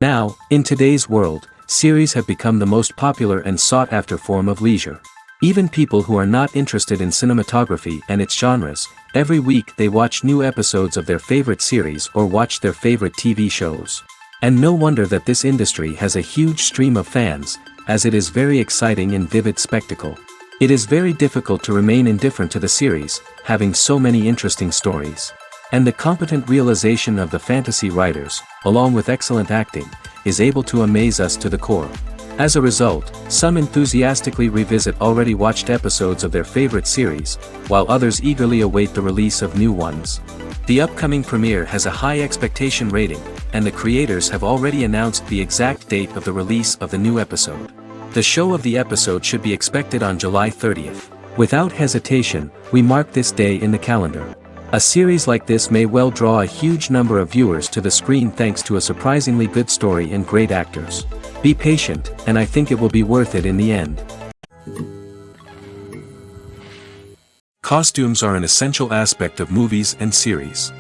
Now, in today's world, series have become the most popular and sought-after form of leisure. Even people who are not interested in cinematography and its genres, every week they watch new episodes of their favorite series or watch their favorite TV shows. And no wonder that this industry has a huge stream of fans, as it is very exciting and vivid spectacle. It is very difficult to remain indifferent to the series, having so many interesting stories. And the competent realization of the fantasy writers, along with excellent acting, is able to amaze us to the core. As a result, some enthusiastically revisit already watched episodes of their favorite series, while others eagerly await the release of new ones. The upcoming premiere has a high expectation rating, and the creators have already announced the exact date of the release of the new episode. The show of the episode should be expected on July 30th. Without hesitation, we mark this day in the calendar. A series like this may well draw a huge number of viewers to the screen thanks to a surprisingly good story and great actors. Be patient, and I think it will be worth it in the end. Costumes are an essential aspect of movies and series.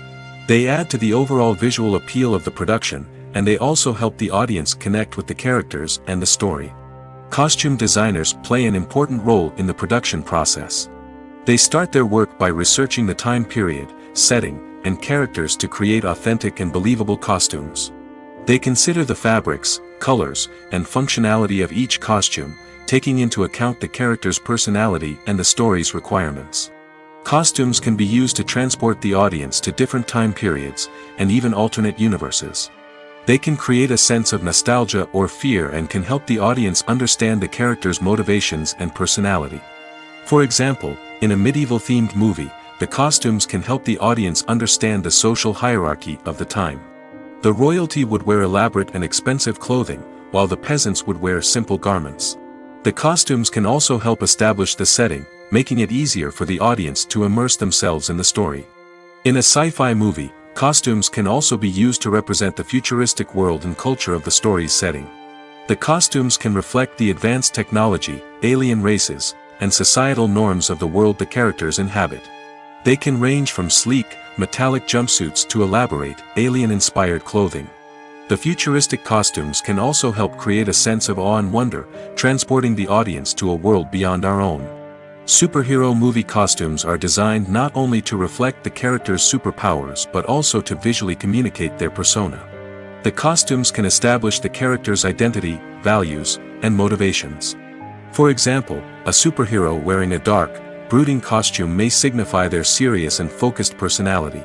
They add to the overall visual appeal of the production, and they also help the audience connect with the characters and the story. Costume designers play an important role in the production process. They start their work by researching the time period, setting, and characters to create authentic and believable costumes. They consider the fabrics, colors, and functionality of each costume, taking into account the character's personality and the story's requirements. Costumes can be used to transport the audience to different time periods, and even alternate universes. They can create a sense of nostalgia or fear and can help the audience understand the character's motivations and personality. For example, in a medieval-themed movie, the costumes can help the audience understand the social hierarchy of the time. The royalty would wear elaborate and expensive clothing, while the peasants would wear simple garments. The costumes can also help establish the setting, making it easier for the audience to immerse themselves in the story. In a sci-fi movie, costumes can also be used to represent the futuristic world and culture of the story's setting. The costumes can reflect the advanced technology, alien races, and societal norms of the world the characters inhabit. They can range from sleek, metallic jumpsuits to elaborate, alien-inspired clothing. The futuristic costumes can also help create a sense of awe and wonder, transporting the audience to a world beyond our own. Superhero movie costumes are designed not only to reflect the character's superpowers but also to visually communicate their persona. The costumes can establish the character's identity, values, and motivations. For example, a superhero wearing a dark, brooding costume may signify their serious and focused personality.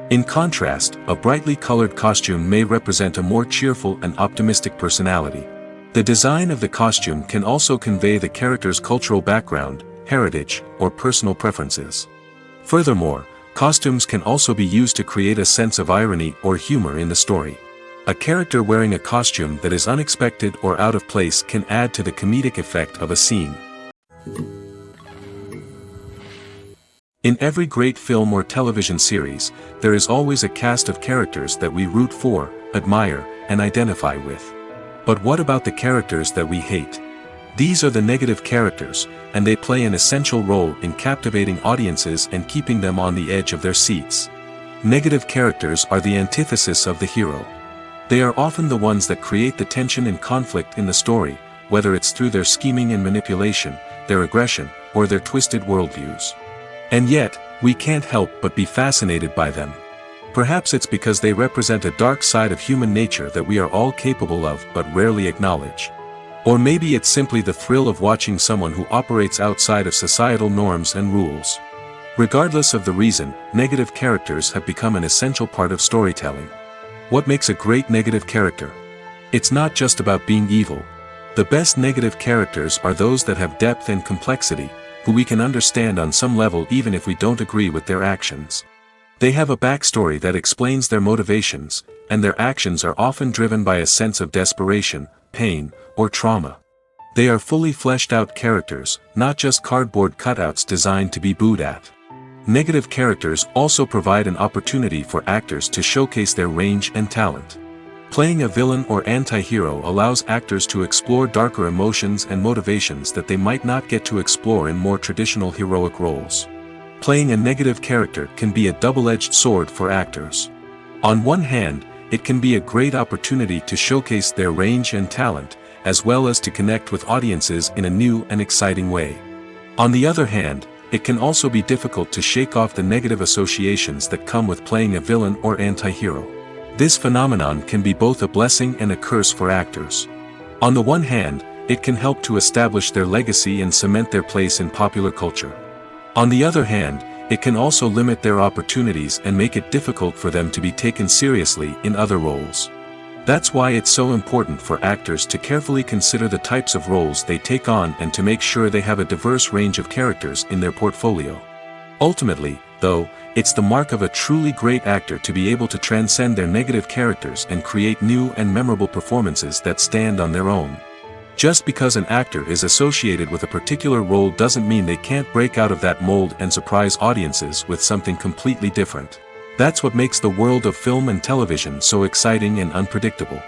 In contrast, a brightly colored costume may represent a more cheerful and optimistic personality. The design of the costume can also convey the character's cultural background, heritage, or personal preferences. Furthermore, costumes can also be used to create a sense of irony or humor in the story. A character wearing a costume that is unexpected or out of place can add to the comedic effect of a scene. In every great film or television series, there is always a cast of characters that we root for, admire, and identify with. But what about the characters that we hate? These are the negative characters, and they play an essential role in captivating audiences and keeping them on the edge of their seats. Negative characters are the antithesis of the hero. They are often the ones that create the tension and conflict in the story, whether it's through their scheming and manipulation, their aggression, or their twisted worldviews. And yet, we can't help but be fascinated by them. Perhaps it's because they represent a dark side of human nature that we are all capable of but rarely acknowledge. Or maybe it's simply the thrill of watching someone who operates outside of societal norms and rules. Regardless of the reason, negative characters have become an essential part of storytelling. What makes a great negative character? It's not just about being evil. The best negative characters are those that have depth and complexity, who we can understand on some level even if we don't agree with their actions. They have a backstory that explains their motivations, and their actions are often driven by a sense of desperation, pain, or trauma. They are fully fleshed out characters, not just cardboard cutouts designed to be booed at. Negative characters also provide an opportunity for actors to showcase their range and talent. Playing a villain or anti-hero allows actors to explore darker emotions and motivations that they might not get to explore in more traditional heroic roles. Playing a negative character can be a double-edged sword for actors. On one hand, it can be a great opportunity to showcase their range and talent, as well as to connect with audiences in a new and exciting way. On the other hand, it can also be difficult to shake off the negative associations that come with playing a villain or anti-hero. This phenomenon can be both a blessing and a curse for actors. On the one hand, it can help to establish their legacy and cement their place in popular culture. On the other hand, it can also limit their opportunities and make it difficult for them to be taken seriously in other roles. That's why it's so important for actors to carefully consider the types of roles they take on and to make sure they have a diverse range of characters in their portfolio. Ultimately, though, it's the mark of a truly great actor to be able to transcend their negative characters and create new and memorable performances that stand on their own. Just because an actor is associated with a particular role doesn't mean they can't break out of that mold and surprise audiences with something completely different. That's what makes the world of film and television so exciting and unpredictable.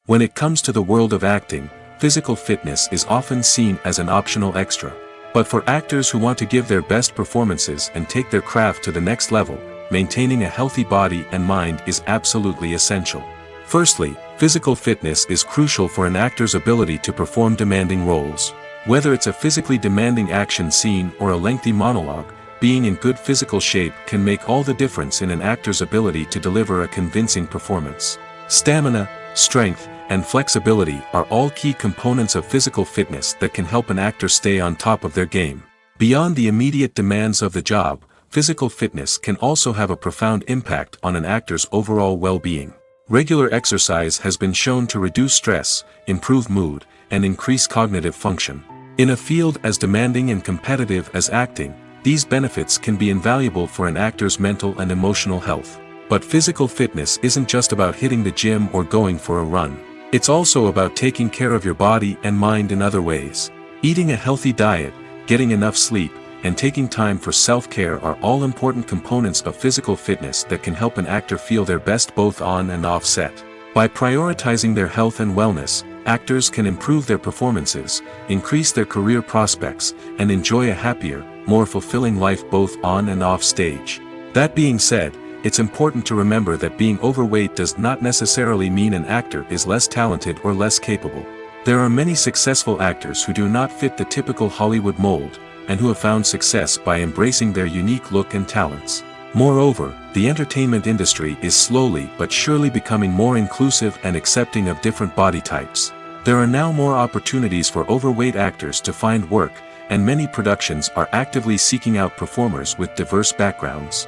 When it comes to the world of acting, physical fitness is often seen as an optional extra. But for actors who want to give their best performances and take their craft to the next level, maintaining a healthy body and mind is absolutely essential. Firstly, physical fitness is crucial for an actor's ability to perform demanding roles. Whether it's a physically demanding action scene or a lengthy monologue, being in good physical shape can make all the difference in an actor's ability to deliver a convincing performance. Stamina, strength, and flexibility are all key components of physical fitness that can help an actor stay on top of their game. Beyond the immediate demands of the job, physical fitness can also have a profound impact on an actor's overall well-being. Regular exercise has been shown to reduce stress, improve mood, and increase cognitive function. In a field as demanding and competitive as acting, these benefits can be invaluable for an actor's mental and emotional health. But physical fitness isn't just about hitting the gym or going for a run. It's also about taking care of your body and mind in other ways. Eating a healthy diet, getting enough sleep, and taking time for self-care are all important components of physical fitness that can help an actor feel their best both on and off set. By prioritizing their health and wellness, actors can improve their performances, increase their career prospects, and enjoy a happier, more fulfilling life both on and off stage. That being said, it's important to remember that being overweight does not necessarily mean an actor is less talented or less capable. There are many successful actors who do not fit the typical Hollywood mold, and who have found success by embracing their unique look and talents. Moreover, the entertainment industry is slowly but surely becoming more inclusive and accepting of different body types. There are now more opportunities for overweight actors to find work, and many productions are actively seeking out performers with diverse backgrounds.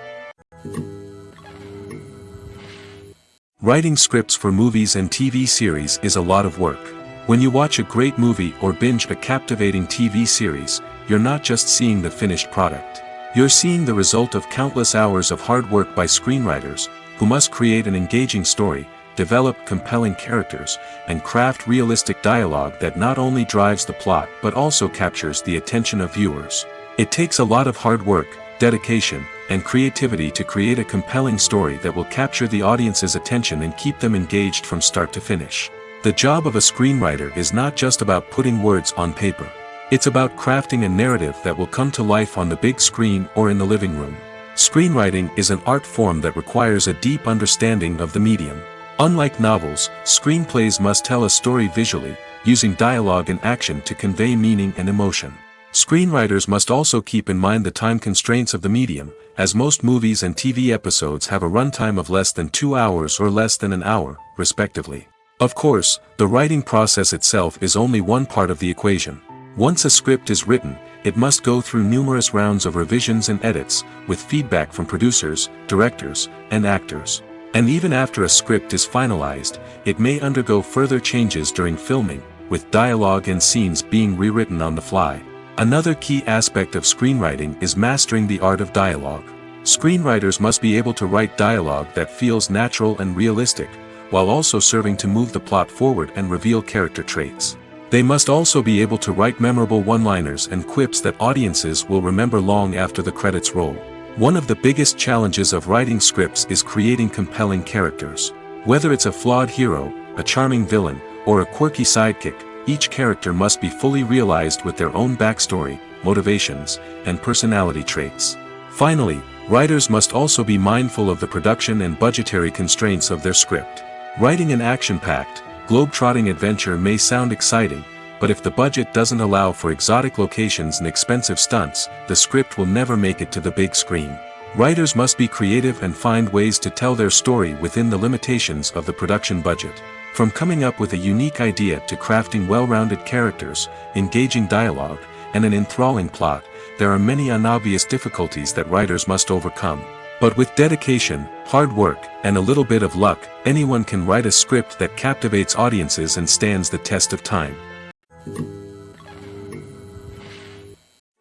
Writing scripts for movies and TV series is a lot of work. When you watch a great movie or binge a captivating TV series, you're not just seeing the finished product. You're seeing the result of countless hours of hard work by screenwriters, who must create an engaging story, develop compelling characters, and craft realistic dialogue that not only drives the plot but also captures the attention of viewers. It takes a lot of hard work, dedication, and creativity to create a compelling story that will capture the audience's attention and keep them engaged from start to finish. The job of a screenwriter is not just about putting words on paper. It's about crafting a narrative that will come to life on the big screen or in the living room. Screenwriting is an art form that requires a deep understanding of the medium. Unlike novels, screenplays must tell a story visually, using dialogue and action to convey meaning and emotion. Screenwriters must also keep in mind the time constraints of the medium, as most movies and TV episodes have a runtime of less than 2 hours or less than an hour, respectively. Of course, the writing process itself is only one part of the equation. Once a script is written, it must go through numerous rounds of revisions and edits, with feedback from producers, directors, and actors. And even after a script is finalized, it may undergo further changes during filming, with dialogue and scenes being rewritten on the fly. Another key aspect of screenwriting is mastering the art of dialogue. Screenwriters must be able to write dialogue that feels natural and realistic, while also serving to move the plot forward and reveal character traits. They must also be able to write memorable one-liners and quips that audiences will remember long after the credits roll. One of the biggest challenges of writing scripts is creating compelling characters. Whether it's a flawed hero, a charming villain, or a quirky sidekick, each character must be fully realized with their own backstory, motivations, and personality traits. Finally, writers must also be mindful of the production and budgetary constraints of their script. Writing an action-packed, globe-trotting adventure may sound exciting, but if the budget doesn't allow for exotic locations and expensive stunts, the script will never make it to the big screen. Writers must be creative and find ways to tell their story within the limitations of the production budget. From coming up with a unique idea to crafting well-rounded characters, engaging dialogue, and an enthralling plot, there are many unobvious difficulties that writers must overcome. But with dedication, hard work, and a little bit of luck, anyone can write a script that captivates audiences and stands the test of time.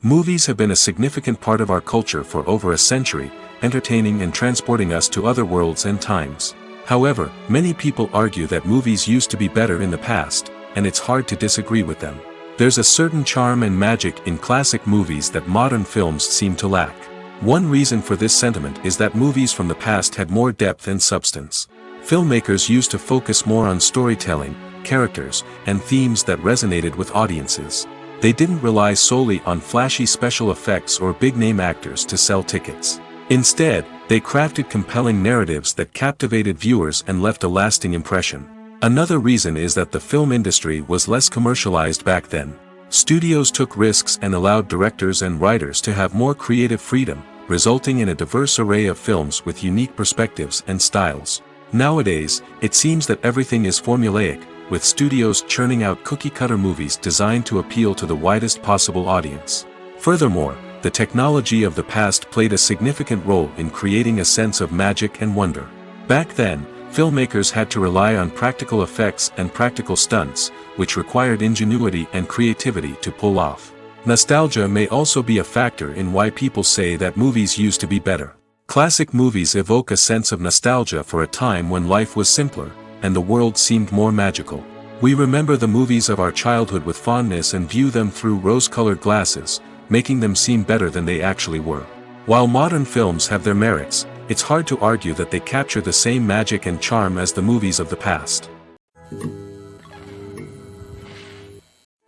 Movies have been a significant part of our culture for over a century, entertaining and transporting us to other worlds and times. However, many people argue that movies used to be better in the past, and it's hard to disagree with them. There's a certain charm and magic in classic movies that modern films seem to lack. One reason for this sentiment is that movies from the past had more depth and substance. Filmmakers used to focus more on storytelling, characters, and themes that resonated with audiences. They didn't rely solely on flashy special effects or big-name actors to sell tickets. Instead, they crafted compelling narratives that captivated viewers and left a lasting impression. Another reason is that the film industry was less commercialized back then. Studios took risks and allowed directors and writers to have more creative freedom, resulting in a diverse array of films with unique perspectives and styles. Nowadays, it seems that everything is formulaic, with studios churning out cookie-cutter movies designed to appeal to the widest possible audience. Furthermore, the technology of the past played a significant role in creating a sense of magic and wonder. Back then, filmmakers had to rely on practical effects and practical stunts, which required ingenuity and creativity to pull off. Nostalgia may also be a factor in why people say that movies used to be better. Classic movies evoke a sense of nostalgia for a time when life was simpler, and the world seemed more magical. We remember the movies of our childhood with fondness and view them through rose-colored glasses, making them seem better than they actually were. While modern films have their merits, it's hard to argue that they capture the same magic and charm as the movies of the past.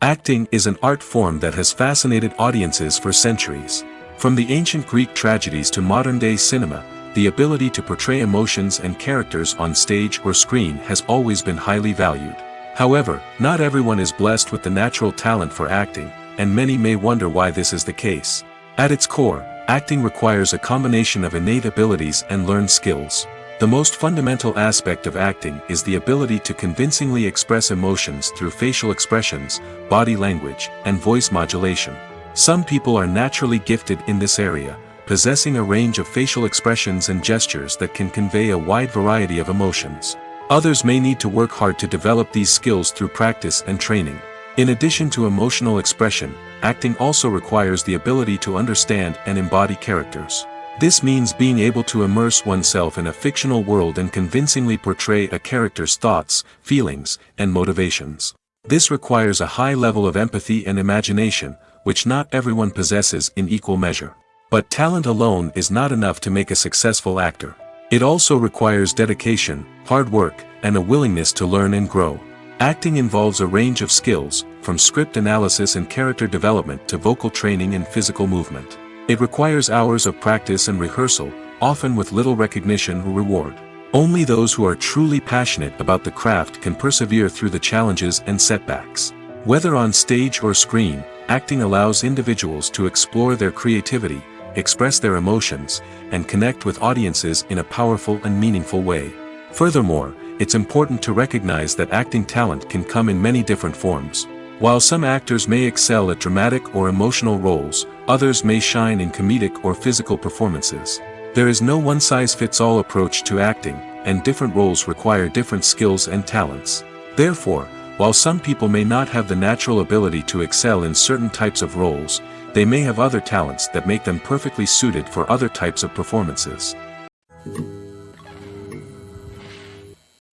Acting is an art form that has fascinated audiences for centuries. From the ancient Greek tragedies to modern-day cinema, the ability to portray emotions and characters on stage or screen has always been highly valued. However, not everyone is blessed with the natural talent for acting, and many may wonder why this is the case. At its core, acting requires a combination of innate abilities and learned skills. The most fundamental aspect of acting is the ability to convincingly express emotions through facial expressions, body language, and voice modulation. Some people are naturally gifted in this area, possessing a range of facial expressions and gestures that can convey a wide variety of emotions. Others may need to work hard to develop these skills through practice and training. In addition to emotional expression, acting also requires the ability to understand and embody characters. This means being able to immerse oneself in a fictional world and convincingly portray a character's thoughts, feelings, and motivations. This requires a high level of empathy and imagination, which not everyone possesses in equal measure. But talent alone is not enough to make a successful actor. It also requires dedication, hard work, and a willingness to learn and grow. Acting involves a range of skills, from script analysis and character development to vocal training and physical movement. It requires hours of practice and rehearsal, often with little recognition or reward. Only those who are truly passionate about the craft can persevere through the challenges and setbacks. Whether on stage or screen, acting allows individuals to explore their creativity, express their emotions, and connect with audiences in a powerful and meaningful way. Furthermore, it's important to recognize that acting talent can come in many different forms. While some actors may excel at dramatic or emotional roles, others may shine in comedic or physical performances. There is no one-size-fits-all approach to acting, and different roles require different skills and talents. Therefore, while some people may not have the natural ability to excel in certain types of roles, they may have other talents that make them perfectly suited for other types of performances.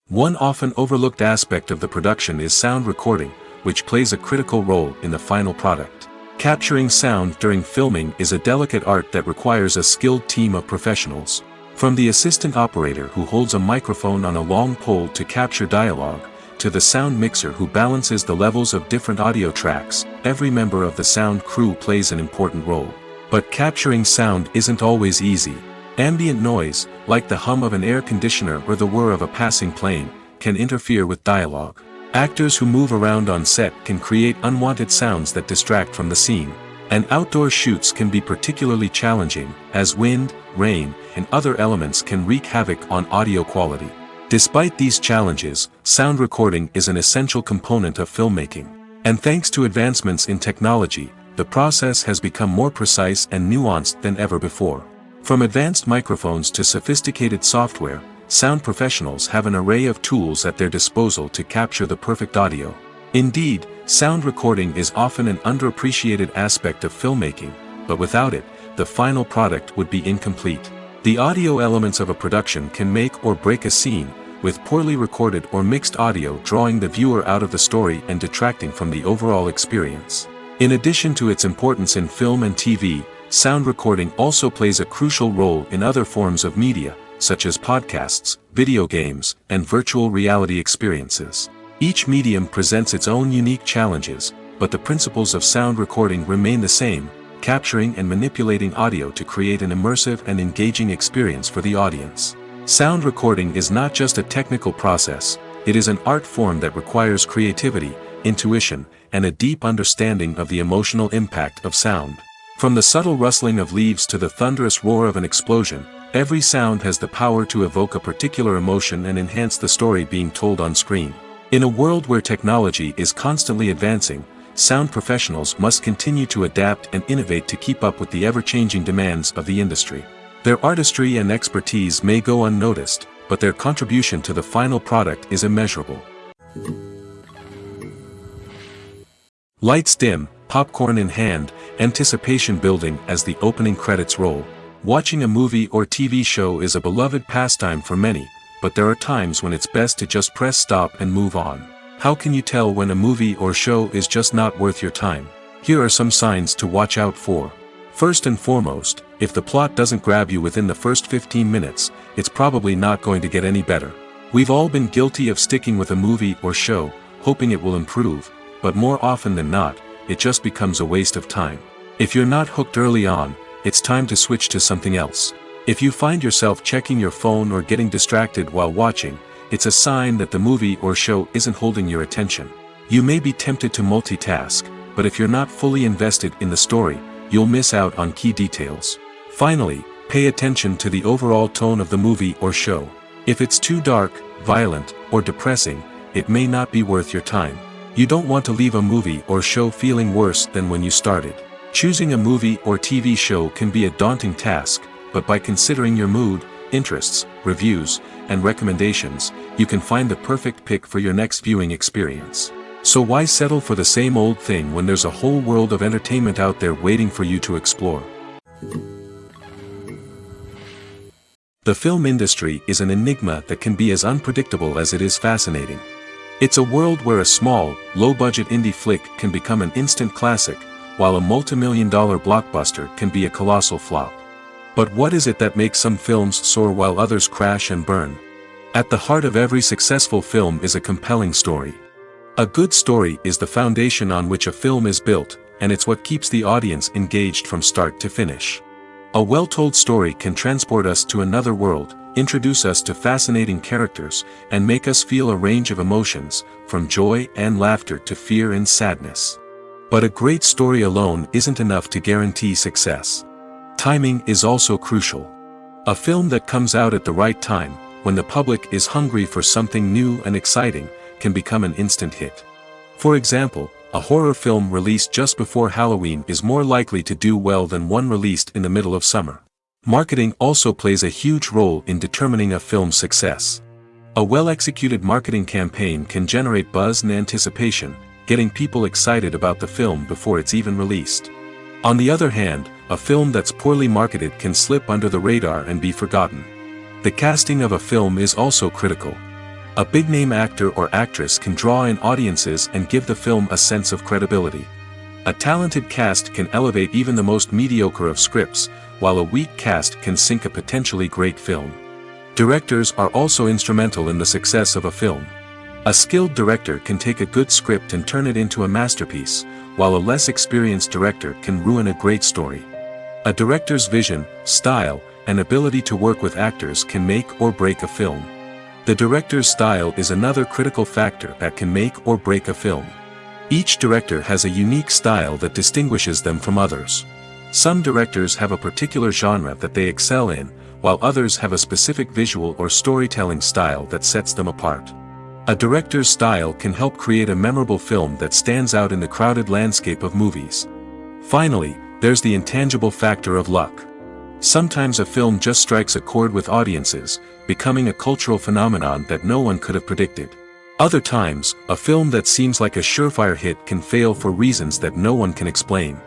One often overlooked aspect of the production is sound recording, which plays a critical role in the final product. Capturing sound during filming is a delicate art that requires a skilled team of professionals. From the assistant operator who holds a microphone on a long pole to capture dialogue, to the sound mixer who balances the levels of different audio tracks, every member of the sound crew plays an important role. But capturing sound isn't always easy. Ambient noise, like the hum of an air conditioner or the whir of a passing plane, can interfere with dialogue. Actors who move around on set can create unwanted sounds that distract from the scene. And outdoor shoots can be particularly challenging, as wind, rain, and other elements can wreak havoc on audio quality. Despite these challenges, sound recording is an essential component of filmmaking. And thanks to advancements in technology, the process has become more precise and nuanced than ever before. From advanced microphones to sophisticated software, sound professionals have an array of tools at their disposal to capture the perfect audio. Indeed, sound recording is often an underappreciated aspect of filmmaking, but without it, the final product would be incomplete. The audio elements of a production can make or break a scene, with poorly recorded or mixed audio drawing the viewer out of the story and detracting from the overall experience. In addition to its importance in film and TV, sound recording also plays a crucial role in other forms of media, such as podcasts, video games, and virtual reality experiences. Each medium presents its own unique challenges, but the principles of sound recording remain the same, capturing and manipulating audio to create an immersive and engaging experience for the audience. Sound recording is not just a technical process, it is an art form that requires creativity, intuition, and a deep understanding of the emotional impact of sound. From the subtle rustling of leaves to the thunderous roar of an explosion, every sound has the power to evoke a particular emotion and enhance the story being told on screen. In a world where technology is constantly advancing, sound professionals must continue to adapt and innovate to keep up with the ever-changing demands of the industry. Their artistry and expertise may go unnoticed, but their contribution to the final product is immeasurable. Lights dim, popcorn in hand, anticipation building as the opening credits roll. Watching a movie or TV show is a beloved pastime for many, but there are times when it's best to just press stop and move on. How can you tell when a movie or show is just not worth your time? Here are some signs to watch out for. First and foremost, if the plot doesn't grab you within the first 15 minutes, it's probably not going to get any better. We've all been guilty of sticking with a movie or show, hoping it will improve, but more often than not, it just becomes a waste of time. If you're not hooked early on, it's time to switch to something else. If you find yourself checking your phone or getting distracted while watching, it's a sign that the movie or show isn't holding your attention. You may be tempted to multitask, but if you're not fully invested in the story, you'll miss out on key details. Finally, pay attention to the overall tone of the movie or show. If it's too dark, violent, or depressing, it may not be worth your time. You don't want to leave a movie or show feeling worse than when you started. Choosing a movie or TV show can be a daunting task, but by considering your mood, interests, reviews, and recommendations, you can find the perfect pick for your next viewing experience. So why settle for the same old thing when there's a whole world of entertainment out there waiting for you to explore? The film industry is an enigma that can be as unpredictable as it is fascinating. It's a world where a small, low-budget indie flick can become an instant classic, while a multi-million-dollar blockbuster can be a colossal flop. But what is it that makes some films soar while others crash and burn? At the heart of every successful film is a compelling story. A good story is the foundation on which a film is built, and it's what keeps the audience engaged from start to finish. A well-told story can transport us to another world, introduce us to fascinating characters, and make us feel a range of emotions, from joy and laughter to fear and sadness. But a great story alone isn't enough to guarantee success. Timing is also crucial. A film that comes out at the right time, when the public is hungry for something new and exciting, can become an instant hit. For example, a horror film released just before Halloween is more likely to do well than one released in the middle of summer. Marketing also plays a huge role in determining a film's success. A well-executed marketing campaign can generate buzz and anticipation, getting people excited about the film before it's even released. On the other hand, a film that's poorly marketed can slip under the radar and be forgotten. The casting of a film is also critical. A big-name actor or actress can draw in audiences and give the film a sense of credibility. A talented cast can elevate even the most mediocre of scripts, while a weak cast can sink a potentially great film. Directors are also instrumental in the success of a film. A skilled director can take a good script and turn it into a masterpiece, while a less experienced director can ruin a great story. A director's vision, style, and ability to work with actors can make or break a film. The director's style is another critical factor that can make or break a film. Each director has a unique style that distinguishes them from others. Some directors have a particular genre that they excel in, while others have a specific visual or storytelling style that sets them apart. A director's style can help create a memorable film that stands out in the crowded landscape of movies. Finally, there's the intangible factor of luck. Sometimes a film just strikes a chord with audiences, becoming a cultural phenomenon that no one could have predicted. Other times, a film that seems like a surefire hit can fail for reasons that no one can explain.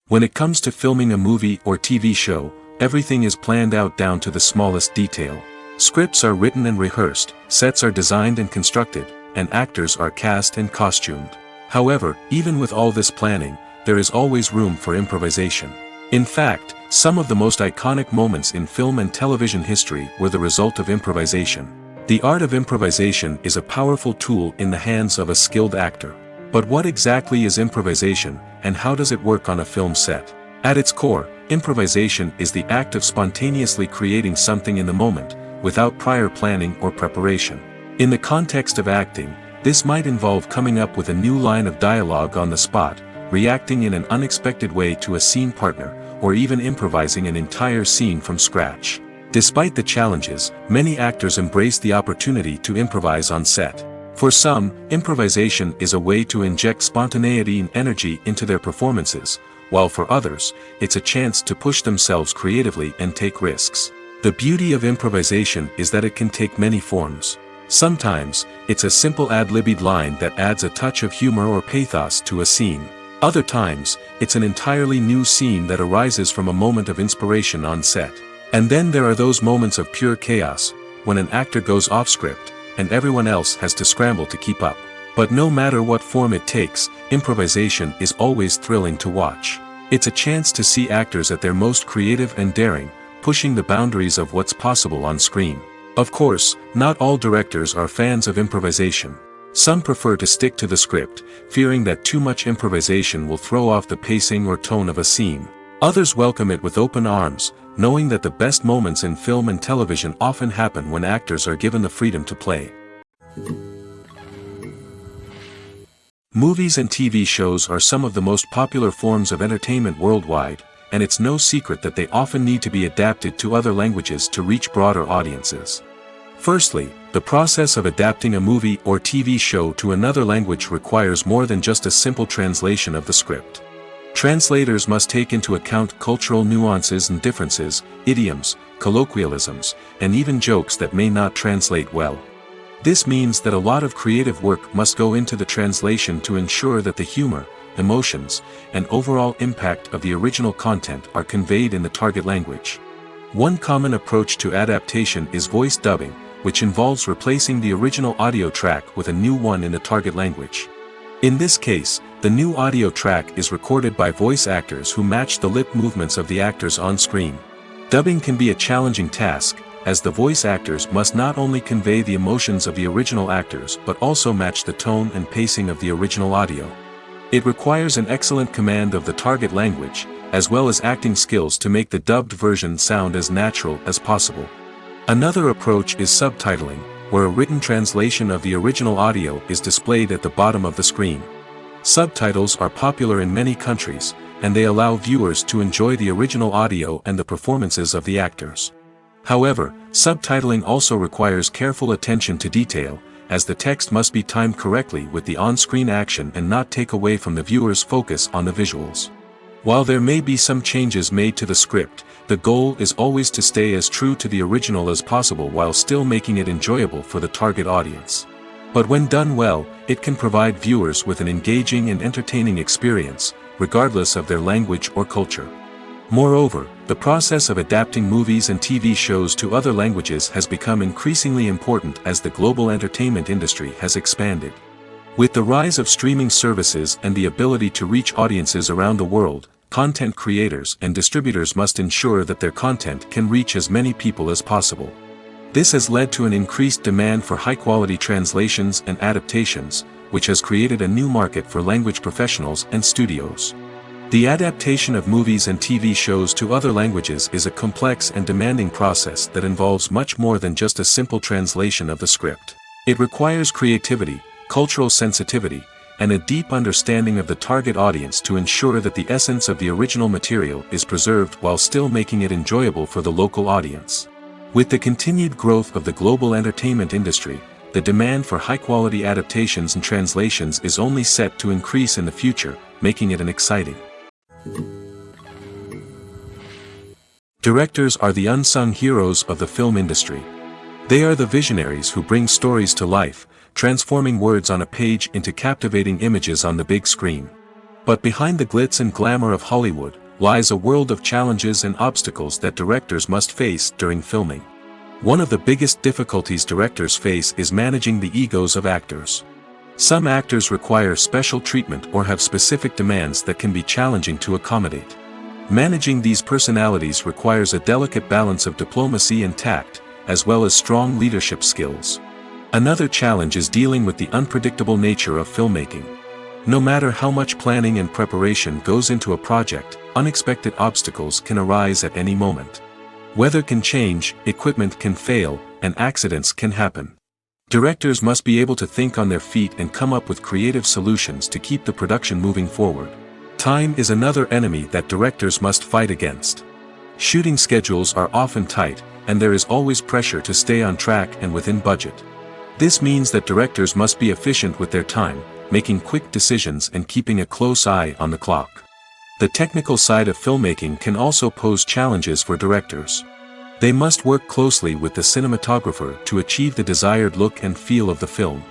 When it comes to filming a movie or TV show, everything is planned out down to the smallest detail. Scripts are written and rehearsed, sets are designed and constructed, and actors are cast and costumed. However, even with all this planning, there is always room for improvisation. In fact, some of the most iconic moments in film and television history were the result of improvisation. The art of improvisation is a powerful tool in the hands of a skilled actor. But what exactly is improvisation, and how does it work on a film set? At its core, improvisation is the act of spontaneously creating something in the moment, without prior planning or preparation. In the context of acting, this might involve coming up with a new line of dialogue on the spot, reacting in an unexpected way to a scene partner, or even improvising an entire scene from scratch. Despite the challenges, many actors embrace the opportunity to improvise on set. For some, improvisation is a way to inject spontaneity and energy into their performances, while for others, it's a chance to push themselves creatively and take risks. The beauty of improvisation is that it can take many forms. Sometimes, it's a simple ad-libbed line that adds a touch of humor or pathos to a scene. Other times, it's an entirely new scene that arises from a moment of inspiration on set. And then there are those moments of pure chaos, when an actor goes off script, and everyone else has to scramble to keep up. But no matter what form it takes, improvisation is always thrilling to watch. It's a chance to see actors at their most creative and daring, pushing the boundaries of what's possible on screen. Of course, not all directors are fans of improvisation. Some prefer to stick to the script, fearing that too much improvisation will throw off the pacing or tone of a scene. Others welcome it with open arms, knowing that the best moments in film and television often happen when actors are given the freedom to play. Movies and TV shows are some of the most popular forms of entertainment worldwide, and it's no secret that they often need to be adapted to other languages to reach broader audiences. Firstly, the process of adapting a movie or TV show to another language requires more than just a simple translation of the script. Translators must take into account cultural nuances and differences, idioms, colloquialisms, and even jokes that may not translate well. This means that a lot of creative work must go into the translation to ensure that the humor, emotions, and overall impact of the original content are conveyed in the target language. One common approach to adaptation is voice dubbing, which involves replacing the original audio track with a new one in the target language. In this case, the new audio track is recorded by voice actors who match the lip movements of the actors on screen. Dubbing can be a challenging task, as the voice actors must not only convey the emotions of the original actors but also match the tone and pacing of the original audio. It requires an excellent command of the target language, as well as acting skills to make the dubbed version sound as natural as possible. Another approach is subtitling, where a written translation of the original audio is displayed at the bottom of the screen. Subtitles are popular in many countries, and they allow viewers to enjoy the original audio and the performances of the actors. However, subtitling also requires careful attention to detail, as the text must be timed correctly with the on-screen action and not take away from the viewer's focus on the visuals. While there may be some changes made to the script, the goal is always to stay as true to the original as possible while still making it enjoyable for the target audience. But when done well, it can provide viewers with an engaging and entertaining experience, regardless of their language or culture. Moreover, the process of adapting movies and TV shows to other languages has become increasingly important as the global entertainment industry has expanded. With the rise of streaming services and the ability to reach audiences around the world, content creators and distributors must ensure that their content can reach as many people as possible. This has led to an increased demand for high-quality translations and adaptations, which has created a new market for language professionals and studios. The adaptation of movies and TV shows to other languages is a complex and demanding process that involves much more than just a simple translation of the script. It requires creativity, cultural sensitivity, and a deep understanding of the target audience to ensure that the essence of the original material is preserved while still making it enjoyable for the local audience. With the continued growth of the global entertainment industry, the demand for high-quality adaptations and translations is only set to increase in the future, making it an exciting. Directors are the unsung heroes of the film industry. They are the visionaries who bring stories to life, transforming words on a page into captivating images on the big screen. But behind the glitz and glamour of Hollywood lies a world of challenges and obstacles that directors must face during filming. One of the biggest difficulties directors face is managing the egos of actors. Some actors require special treatment or have specific demands that can be challenging to accommodate. Managing these personalities requires a delicate balance of diplomacy and tact, as well as strong leadership skills. Another challenge is dealing with the unpredictable nature of filmmaking. No matter how much planning and preparation goes into a project, unexpected obstacles can arise at any moment. Weather can change, equipment can fail, and accidents can happen. Directors must be able to think on their feet and come up with creative solutions to keep the production moving forward. Time is another enemy that directors must fight against. Shooting schedules are often tight, and there is always pressure to stay on track and within budget. This means that directors must be efficient with their time, making quick decisions and keeping a close eye on the clock. The technical side of filmmaking can also pose challenges for directors. They must work closely with the cinematographer to achieve the desired look and feel of the film.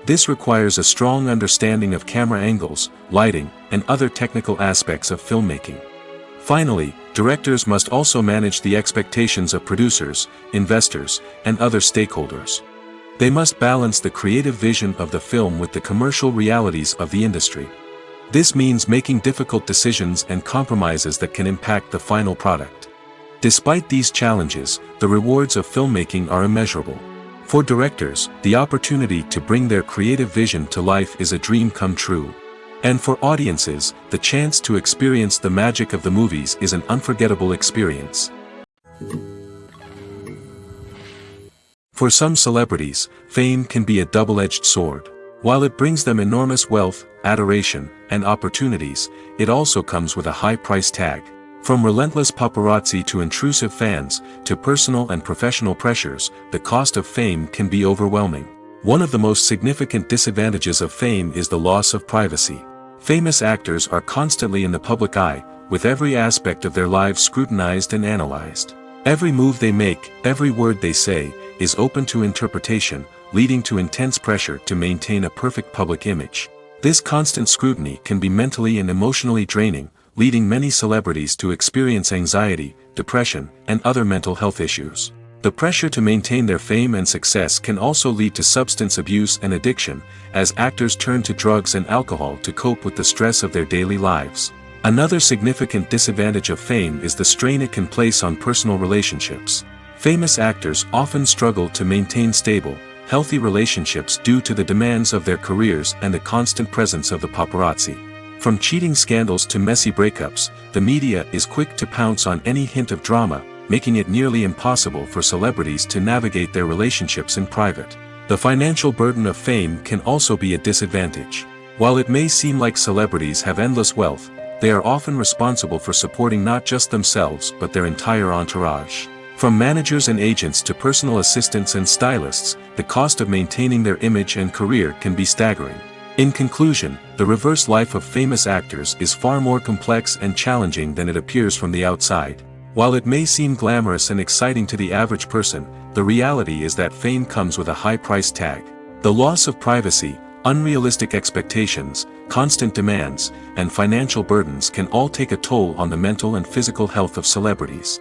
This requires a strong understanding of camera angles, lighting, and other technical aspects of filmmaking. Finally, directors must also manage the expectations of producers, investors, and other stakeholders. They must balance the creative vision of the film with the commercial realities of the industry. This means making difficult decisions and compromises that can impact the final product. Despite these challenges, the rewards of filmmaking are immeasurable. For directors, the opportunity to bring their creative vision to life is a dream come true. And for audiences, the chance to experience the magic of the movies is an unforgettable experience. For some celebrities, fame can be a double-edged sword. While it brings them enormous wealth, adoration, and opportunities, it also comes with a high price tag. From relentless paparazzi to intrusive fans, to personal and professional pressures, the cost of fame can be overwhelming. One of the most significant disadvantages of fame is the loss of privacy. Famous actors are constantly in the public eye, with every aspect of their lives scrutinized and analyzed. Every move they make, every word they say, is open to interpretation, leading to intense pressure to maintain a perfect public image. This constant scrutiny can be mentally and emotionally draining, leading many celebrities to experience anxiety, depression, and other mental health issues. The pressure to maintain their fame and success can also lead to substance abuse and addiction, as actors turn to drugs and alcohol to cope with the stress of their daily lives. Another significant disadvantage of fame is the strain it can place on personal relationships. Famous actors often struggle to maintain stable, healthy relationships due to the demands of their careers and the constant presence of the paparazzi. From cheating scandals to messy breakups, the media is quick to pounce on any hint of drama, making it nearly impossible for celebrities to navigate their relationships in private. The financial burden of fame can also be a disadvantage. While it may seem like celebrities have endless wealth, they are often responsible for supporting not just themselves but their entire entourage. From managers and agents to personal assistants and stylists, the cost of maintaining their image and career can be staggering. In conclusion, the reverse life of famous actors is far more complex and challenging than it appears from the outside. While it may seem glamorous and exciting to the average person, the reality is that fame comes with a high price tag. The loss of privacy, unrealistic expectations, constant demands, and financial burdens can all take a toll on the mental and physical health of celebrities.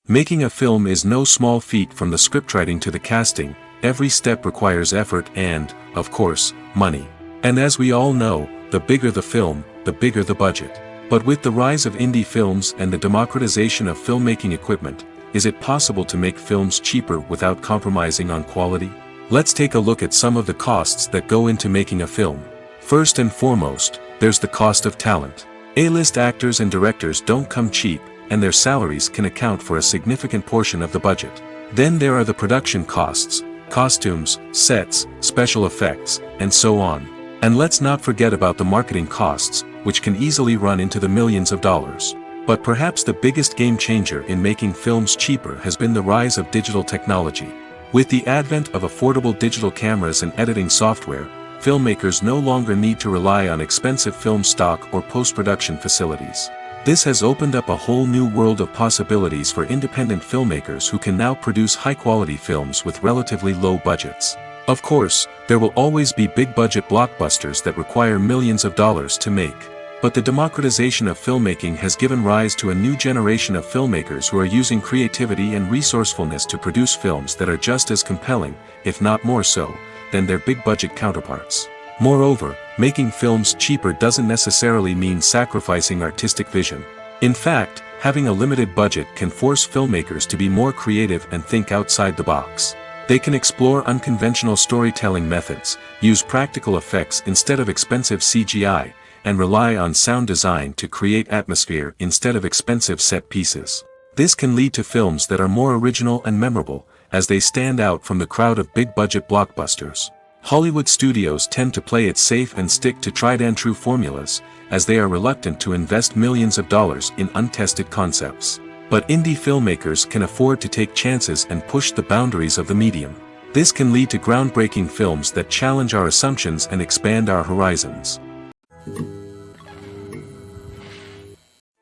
Making a film is no small feat. From the scriptwriting to the casting, every step requires effort and, of course, money. And as we all know, the bigger the film, the bigger the budget. But with the rise of indie films and the democratization of filmmaking equipment, is it possible to make films cheaper without compromising on quality? Let's take a look at some of the costs that go into making a film. First and foremost, there's the cost of talent. A-list actors and directors don't come cheap, and their salaries can account for a significant portion of the budget. Then there are the production costs, costumes, sets, special effects, and so on. And let's not forget about the marketing costs, which can easily run into the millions of dollars. But perhaps the biggest game changer in making films cheaper has been the rise of digital technology. With the advent of affordable digital cameras and editing software, filmmakers no longer need to rely on expensive film stock or post-production facilities. This has opened up a whole new world of possibilities for independent filmmakers who can now produce high-quality films with relatively low budgets. Of course, there will always be big-budget blockbusters that require millions of dollars to make. But the democratization of filmmaking has given rise to a new generation of filmmakers who are using creativity and resourcefulness to produce films that are just as compelling, if not more so, than their big-budget counterparts. Moreover, making films cheaper doesn't necessarily mean sacrificing artistic vision. In fact, having a limited budget can force filmmakers to be more creative and think outside the box. They can explore unconventional storytelling methods, use practical effects instead of expensive CGI, and rely on sound design to create atmosphere instead of expensive set pieces. This can lead to films that are more original and memorable, as they stand out from the crowd of big-budget blockbusters. Hollywood studios tend to play it safe and stick to tried-and-true formulas, as they are reluctant to invest millions of dollars in untested concepts. But indie filmmakers can afford to take chances and push the boundaries of the medium. This can lead to groundbreaking films that challenge our assumptions and expand our horizons.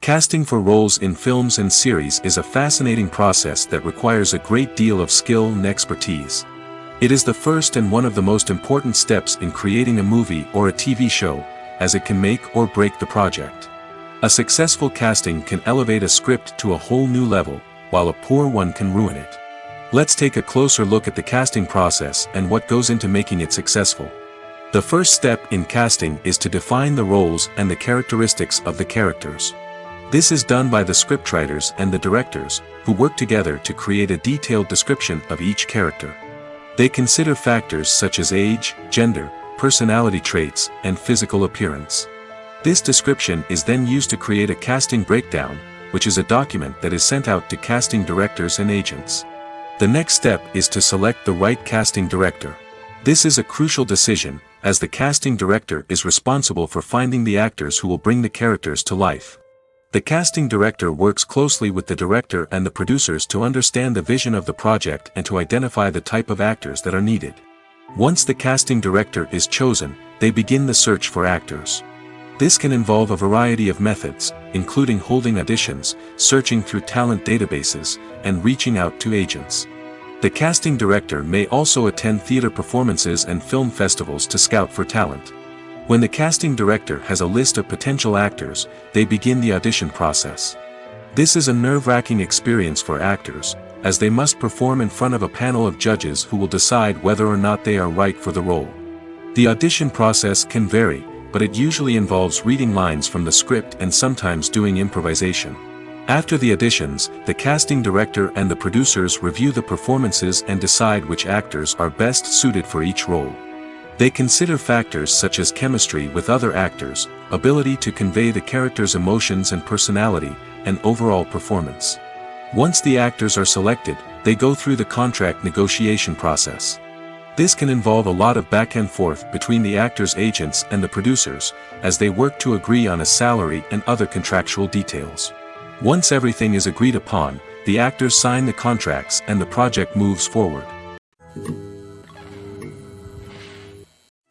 Casting for roles in films and series is a fascinating process that requires a great deal of skill and expertise. It is the first and one of the most important steps in creating a movie or a TV show, as it can make or break the project. A successful casting can elevate a script to a whole new level, while a poor one can ruin it. Let's take a closer look at the casting process and what goes into making it successful. The first step in casting is to define the roles and the characteristics of the characters. This is done by the scriptwriters and the directors, who work together to create a detailed description of each character. They consider factors such as age, gender, personality traits, and physical appearance. This description is then used to create a casting breakdown, which is a document that is sent out to casting directors and agents. The next step is to select the right casting director. This is a crucial decision, as the casting director is responsible for finding the actors who will bring the characters to life. The casting director works closely with the director and the producers to understand the vision of the project and to identify the type of actors that are needed. Once the casting director is chosen, they begin the search for actors. This can involve a variety of methods, including holding auditions, searching through talent databases, and reaching out to agents. The casting director may also attend theater performances and film festivals to scout for talent. When the casting director has a list of potential actors, they begin the audition process. This is a nerve-wracking experience for actors, as they must perform in front of a panel of judges who will decide whether or not they are right for the role. The audition process can vary, but it usually involves reading lines from the script and sometimes doing improvisation. After the auditions, the casting director and the producers review the performances and decide which actors are best suited for each role. They consider factors such as chemistry with other actors, ability to convey the character's emotions and personality, and overall performance. Once the actors are selected, they go through the contract negotiation process. This can involve a lot of back and forth between the actors' agents and the producers, as they work to agree on a salary and other contractual details. Once everything is agreed upon, the actors sign the contracts and the project moves forward.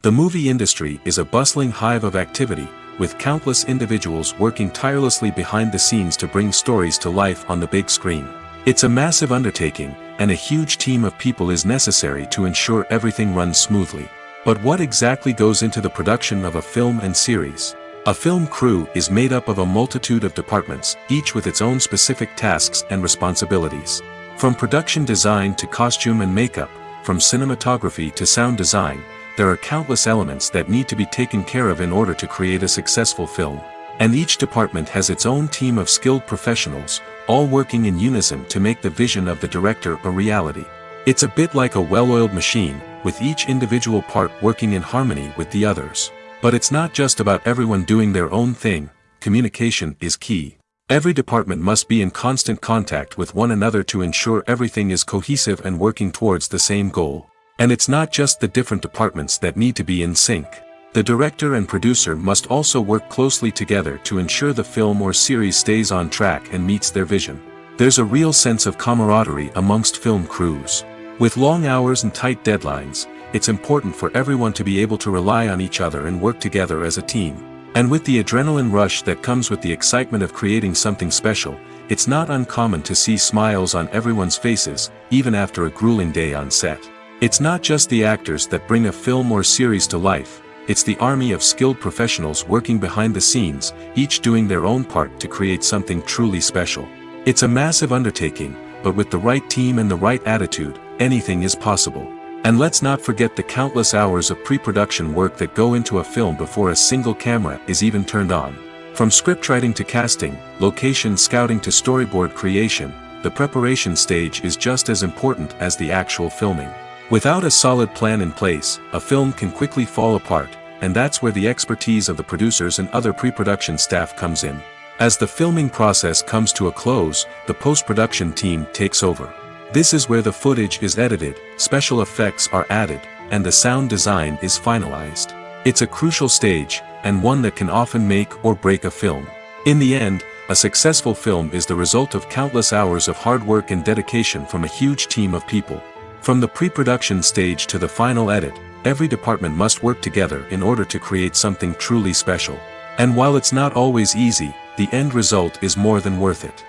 The movie industry is a bustling hive of activity, with countless individuals working tirelessly behind the scenes to bring stories to life on the big screen. It's a massive undertaking, and a huge team of people is necessary to ensure everything runs smoothly. But what exactly goes into the production of a film and series? A film crew is made up of a multitude of departments, each with its own specific tasks and responsibilities. From production design to costume and makeup, from cinematography to sound design, there are countless elements that need to be taken care of in order to create a successful film. And each department has its own team of skilled professionals, all working in unison to make the vision of the director a reality. It's a bit like a well-oiled machine, with each individual part working in harmony with the others. But it's not just about everyone doing their own thing, communication is key. Every department must be in constant contact with one another to ensure everything is cohesive and working towards the same goal. And it's not just the different departments that need to be in sync. The director and producer must also work closely together to ensure the film or series stays on track and meets their vision. There's a real sense of camaraderie amongst film crews. With long hours and tight deadlines, it's important for everyone to be able to rely on each other and work together as a team. And with the adrenaline rush that comes with the excitement of creating something special, it's not uncommon to see smiles on everyone's faces, even after a grueling day on set. It's not just the actors that bring a film or series to life, it's the army of skilled professionals working behind the scenes, each doing their own part to create something truly special. It's a massive undertaking, but with the right team and the right attitude, anything is possible. And let's not forget the countless hours of pre-production work that go into a film before a single camera is even turned on. From scriptwriting to casting, location scouting to storyboard creation, the preparation stage is just as important as the actual filming. Without a solid plan in place, a film can quickly fall apart, and that's where the expertise of the producers and other pre-production staff comes in. As the filming process comes to a close, the post-production team takes over. This is where the footage is edited, special effects are added, and the sound design is finalized. It's a crucial stage, and one that can often make or break a film. In the end, a successful film is the result of countless hours of hard work and dedication from a huge team of people. From the pre-production stage to the final edit, every department must work together in order to create something truly special. And while it's not always easy, the end result is more than worth it.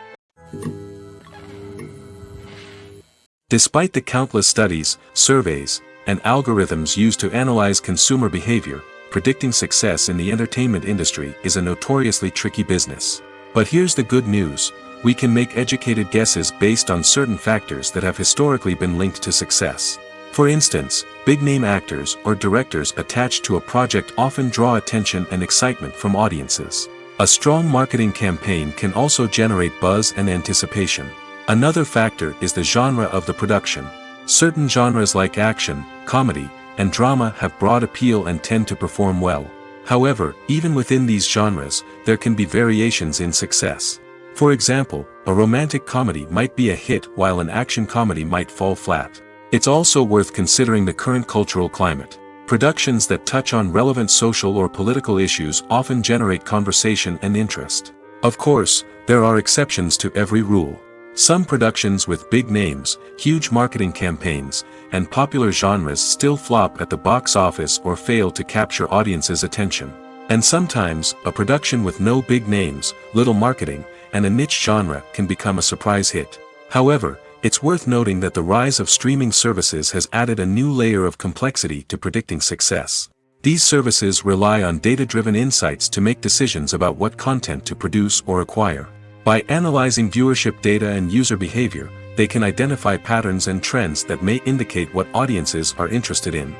Despite the countless studies, surveys, and algorithms used to analyze consumer behavior, predicting success in the entertainment industry is a notoriously tricky business. But here's the good news: we can make educated guesses based on certain factors that have historically been linked to success. For instance, big-name actors or directors attached to a project often draw attention and excitement from audiences. A strong marketing campaign can also generate buzz and anticipation. Another factor is the genre of the production. Certain genres like action, comedy, and drama have broad appeal and tend to perform well. However, even within these genres, there can be variations in success. For example, a romantic comedy might be a hit while an action comedy might fall flat. It's also worth considering the current cultural climate. Productions that touch on relevant social or political issues often generate conversation and interest. Of course, there are exceptions to every rule. Some productions with big names, huge marketing campaigns, and popular genres still flop at the box office or fail to capture audiences' attention. And sometimes, a production with no big names, little marketing, and a niche genre can become a surprise hit. However, it's worth noting that the rise of streaming services has added a new layer of complexity to predicting success. These services rely on data-driven insights to make decisions about what content to produce or acquire. By analyzing viewership data and user behavior, they can identify patterns and trends that may indicate what audiences are interested in.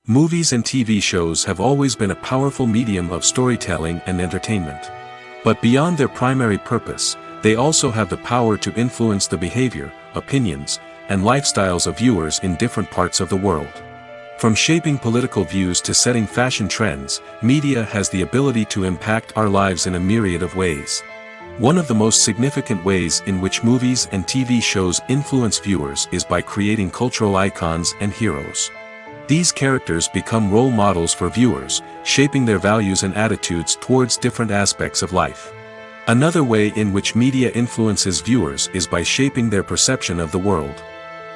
Movies and TV shows have always been a powerful medium of storytelling and entertainment. But beyond their primary purpose, they also have the power to influence the behavior, opinions, and lifestyles of viewers in different parts of the world. From shaping political views to setting fashion trends, media has the ability to impact our lives in a myriad of ways. One of the most significant ways in which movies and TV shows influence viewers is by creating cultural icons and heroes. These characters become role models for viewers, shaping their values and attitudes towards different aspects of life. Another way in which media influences viewers is by shaping their perception of the world.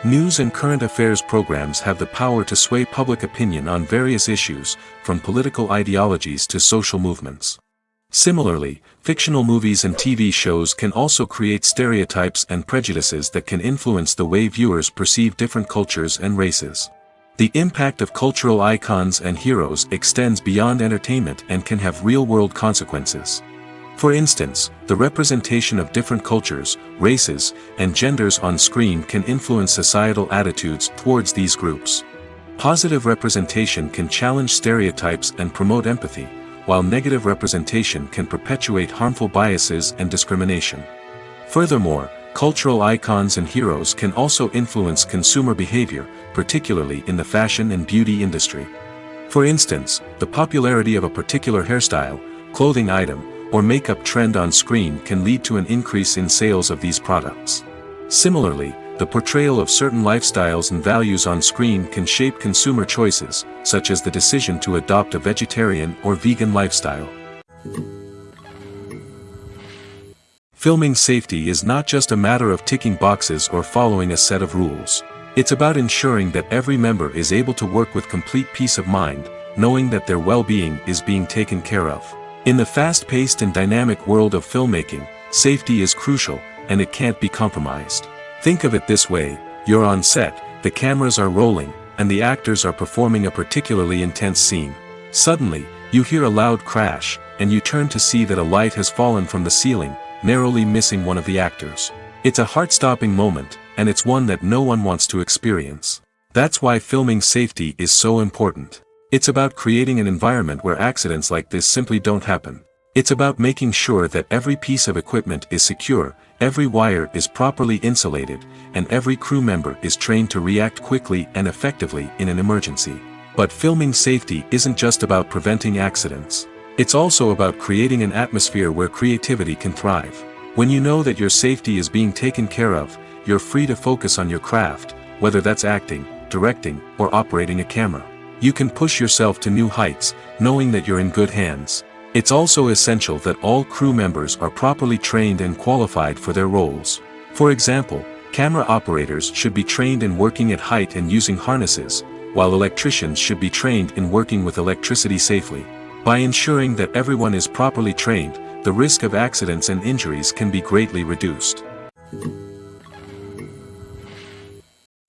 News and current affairs programs have the power to sway public opinion on various issues, from political ideologies to social movements. Similarly, fictional movies and TV shows can also create stereotypes and prejudices that can influence the way viewers perceive different cultures and races. The impact of cultural icons and heroes extends beyond entertainment and can have real-world consequences. For instance, the representation of different cultures, races, and genders on screen can influence societal attitudes towards these groups. Positive representation can challenge stereotypes and promote empathy, while negative representation can perpetuate harmful biases and discrimination. Furthermore, Cultural icons and heroes can also influence consumer behavior, particularly in the fashion and beauty industry. For instance, the popularity of a particular hairstyle, clothing item, or makeup trend on screen can lead to an increase in sales of these products. Similarly, the portrayal of certain lifestyles and values on screen can shape consumer choices, such as the decision to adopt a vegetarian or vegan lifestyle. Filming safety is not just a matter of ticking boxes or following a set of rules. It's about ensuring that every member is able to work with complete peace of mind, knowing that their well-being is being taken care of. In the fast-paced and dynamic world of filmmaking, safety is crucial, and it can't be compromised. Think of it this way: you're on set, the cameras are rolling, and the actors are performing a particularly intense scene. Suddenly, you hear a loud crash, and you turn to see that a light has fallen from the ceiling, narrowly missing one of the actors. It's a heart-stopping moment, and it's one that no one wants to experience. That's why filming safety is so important. It's about creating an environment where accidents like this simply don't happen. It's about making sure that every piece of equipment is secure, every wire is properly insulated, and every crew member is trained to react quickly and effectively in an emergency. But filming safety isn't just about preventing accidents. It's also about creating an atmosphere where creativity can thrive. When you know that your safety is being taken care of, you're free to focus on your craft, whether that's acting, directing, or operating a camera. You can push yourself to new heights, knowing that you're in good hands. It's also essential that all crew members are properly trained and qualified for their roles. For example, camera operators should be trained in working at height and using harnesses, while electricians should be trained in working with electricity safely. By ensuring that everyone is properly trained, the risk of accidents and injuries can be greatly reduced.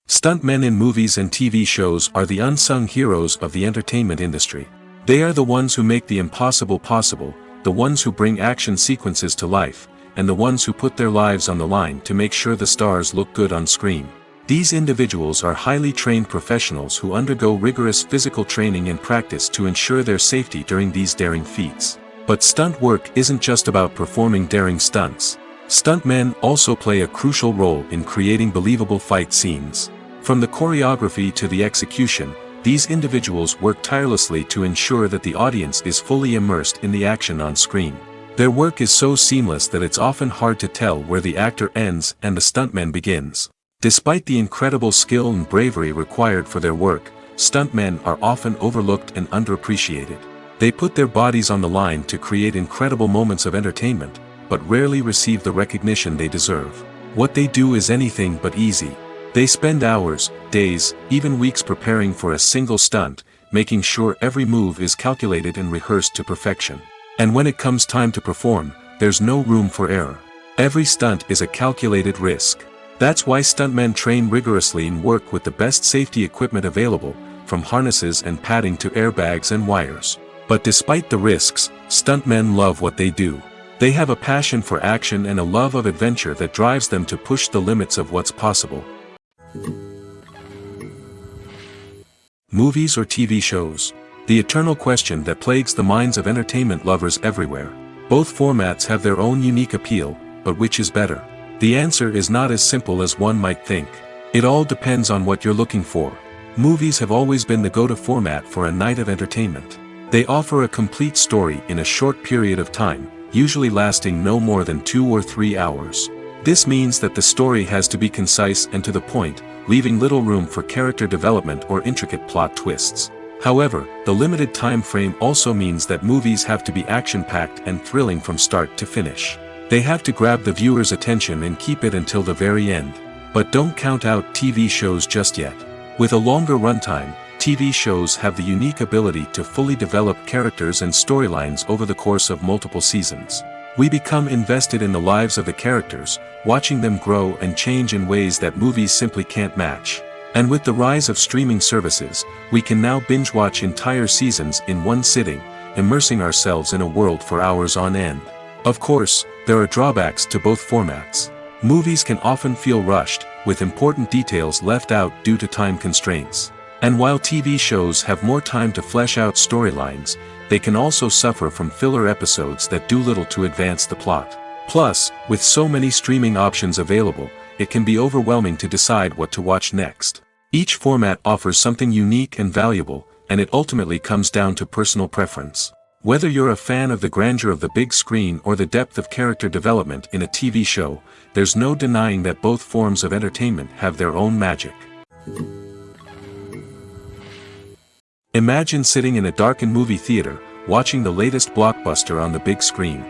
Stuntmen in movies and TV shows are the unsung heroes of the entertainment industry. They are the ones who make the impossible possible, the ones who bring action sequences to life, and the ones who put their lives on the line to make sure the stars look good on screen. These individuals are highly trained professionals who undergo rigorous physical training and practice to ensure their safety during these daring feats. But stunt work isn't just about performing daring stunts. Stuntmen also play a crucial role in creating believable fight scenes. From the choreography to the execution, these individuals work tirelessly to ensure that the audience is fully immersed in the action on screen. Their work is so seamless that it's often hard to tell where the actor ends and the stuntman begins. Despite the incredible skill and bravery required for their work, stuntmen are often overlooked and underappreciated. They put their bodies on the line to create incredible moments of entertainment, but rarely receive the recognition they deserve. What they do is anything but easy. They spend hours, days, even weeks preparing for a single stunt, making sure every move is calculated and rehearsed to perfection. And when it comes time to perform, there's no room for error. Every stunt is a calculated risk. That's why stuntmen train rigorously and work with the best safety equipment available, from harnesses and padding to airbags and wires. But despite the risks, stuntmen love what they do. They have a passion for action and a love of adventure that drives them to push the limits of what's possible. Movies or TV shows? The eternal question that plagues the minds of entertainment lovers everywhere. Both formats have their own unique appeal, but which is better? The answer is not as simple as one might think. It all depends on what you're looking for. Movies have always been the go-to format for a night of entertainment. They offer a complete story in a short period of time, usually lasting no more than 2 or 3 hours. This means that the story has to be concise and to the point, leaving little room for character development or intricate plot twists. However, the limited time frame also means that movies have to be action-packed and thrilling from start to finish. They have to grab the viewer's attention and keep it until the very end. But don't count out TV shows just yet. With a longer runtime, TV shows have the unique ability to fully develop characters and storylines over the course of multiple seasons. We become invested in the lives of the characters, watching them grow and change in ways that movies simply can't match. And with the rise of streaming services, we can now binge-watch entire seasons in one sitting, immersing ourselves in a world for hours on end. Of course, there are drawbacks to both formats. Movies can often feel rushed, with important details left out due to time constraints. And while TV shows have more time to flesh out storylines, they can also suffer from filler episodes that do little to advance the plot. Plus, with so many streaming options available, it can be overwhelming to decide what to watch next. Each format offers something unique and valuable, and it ultimately comes down to personal preference. Whether you're a fan of the grandeur of the big screen or the depth of character development in a TV show, there's no denying that both forms of entertainment have their own magic. Imagine sitting in a darkened movie theater, watching the latest blockbuster on the big screen.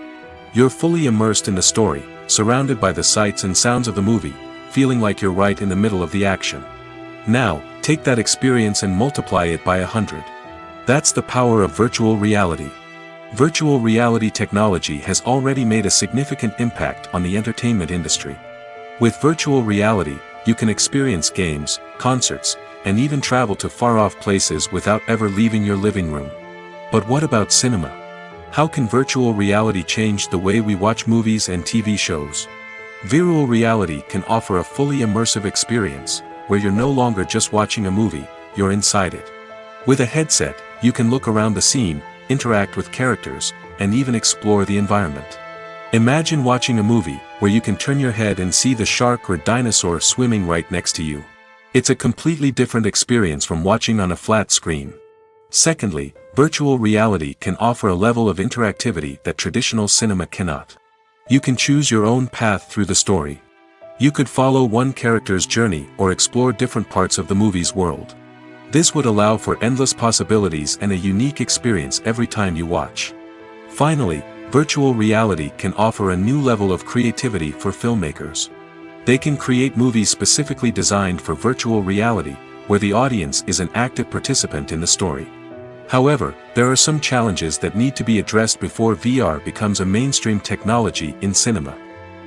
You're fully immersed in the story, surrounded by the sights and sounds of the movie, feeling like you're right in the middle of the action. Now, take that experience and multiply it by 100. That's the power of virtual reality. Virtual reality technology has already made a significant impact on the entertainment industry. With virtual reality, you can experience games, concerts, and even travel to far-off places without ever leaving your living room. But what about cinema? How can virtual reality change the way we watch movies and TV shows? Virtual reality can offer a fully immersive experience, where you're no longer just watching a movie, you're inside it. With a headset, you can look around the scene, interact with characters, and even explore the environment. Imagine watching a movie where you can turn your head and see the shark or dinosaur swimming right next to you. It's a completely different experience from watching on a flat screen. Secondly, virtual reality can offer a level of interactivity that traditional cinema cannot. You can choose your own path through the story. You could follow one character's journey or explore different parts of the movie's world. This would allow for endless possibilities and a unique experience every time you watch. Finally, virtual reality can offer a new level of creativity for filmmakers. They can create movies specifically designed for virtual reality, where the audience is an active participant in the story. However, there are some challenges that need to be addressed before VR becomes a mainstream technology in cinema.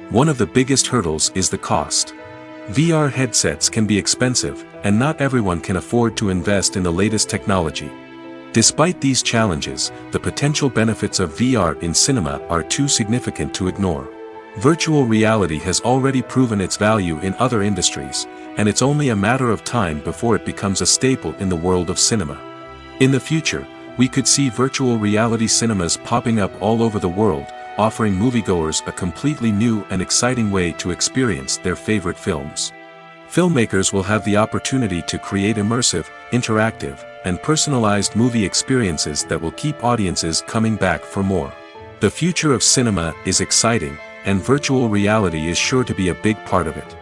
One of the biggest hurdles is the cost. VR headsets can be expensive, and not everyone can afford to invest in the latest technology. Despite these challenges, the potential benefits of VR in cinema are too significant to ignore. Virtual reality has already proven its value in other industries, and it's only a matter of time before it becomes a staple in the world of cinema. In the future, we could see virtual reality cinemas popping up all over the world, offering moviegoers a completely new and exciting way to experience their favorite films. Filmmakers will have the opportunity to create immersive, interactive, and personalized movie experiences that will keep audiences coming back for more. The future of cinema is exciting, and virtual reality is sure to be a big part of it.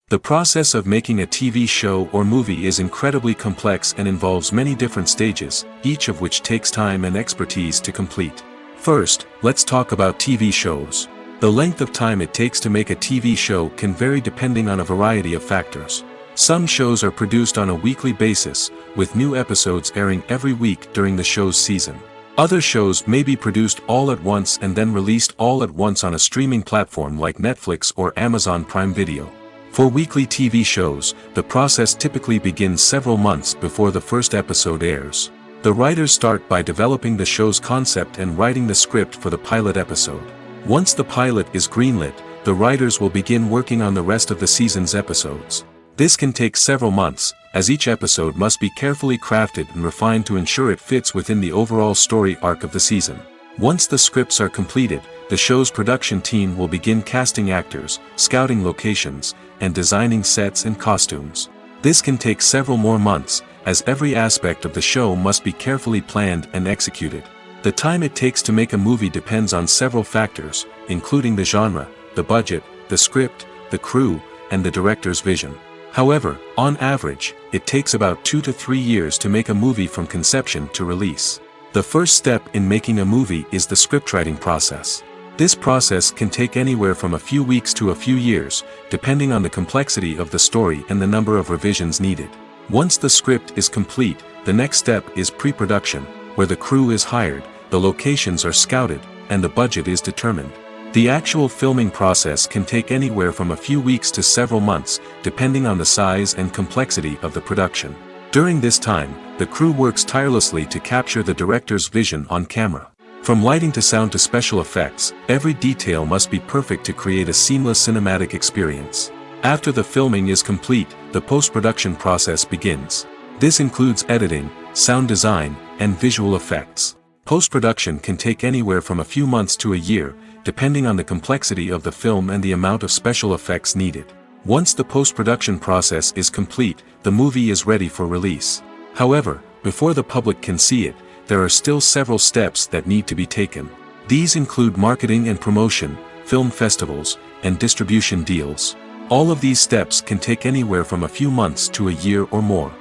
The process of making a TV show or movie is incredibly complex and involves many different stages, each of which takes time and expertise to complete. First, let's talk about TV shows. The length of time it takes to make a TV show can vary depending on a variety of factors. Some shows are produced on a weekly basis, with new episodes airing every week during the show's season. Other shows may be produced all at once and then released all at once on a streaming platform like Netflix or Amazon Prime Video. For weekly TV shows, the process typically begins several months before the first episode airs. The writers start by developing the show's concept and writing the script for the pilot episode. Once the pilot is greenlit, the writers will begin working on the rest of the season's episodes. This can take several months, as each episode must be carefully crafted and refined to ensure it fits within the overall story arc of the season. Once the scripts are completed, the show's production team will begin casting actors, scouting locations, and designing sets and costumes. This can take several more months, as every aspect of the show must be carefully planned and executed. The time it takes to make a movie depends on several factors, including the genre, the budget, the script, the crew, and the director's vision. However, on average, it takes about 2 to 3 years to make a movie from conception to release. The first step in making a movie is the scriptwriting process. This process can take anywhere from a few weeks to a few years, depending on the complexity of the story and the number of revisions needed. Once the script is complete, the next step is pre-production, where the crew is hired, the locations are scouted, and the budget is determined. The actual filming process can take anywhere from a few weeks to several months, depending on the size and complexity of the production. During this time, the crew works tirelessly to capture the director's vision on camera. From lighting to sound to special effects, every detail must be perfect to create a seamless cinematic experience. After the filming is complete, the post-production process begins. This includes editing, sound design, and visual effects. Post-production can take anywhere from a few months to a year, depending on the complexity of the film and the amount of special effects needed. Once the post-production process is complete, the movie is ready for release. However, before the public can see it, there are still several steps that need to be taken. These include marketing and promotion, film festivals, and distribution deals. All of these steps can take anywhere from a few months to a year or more.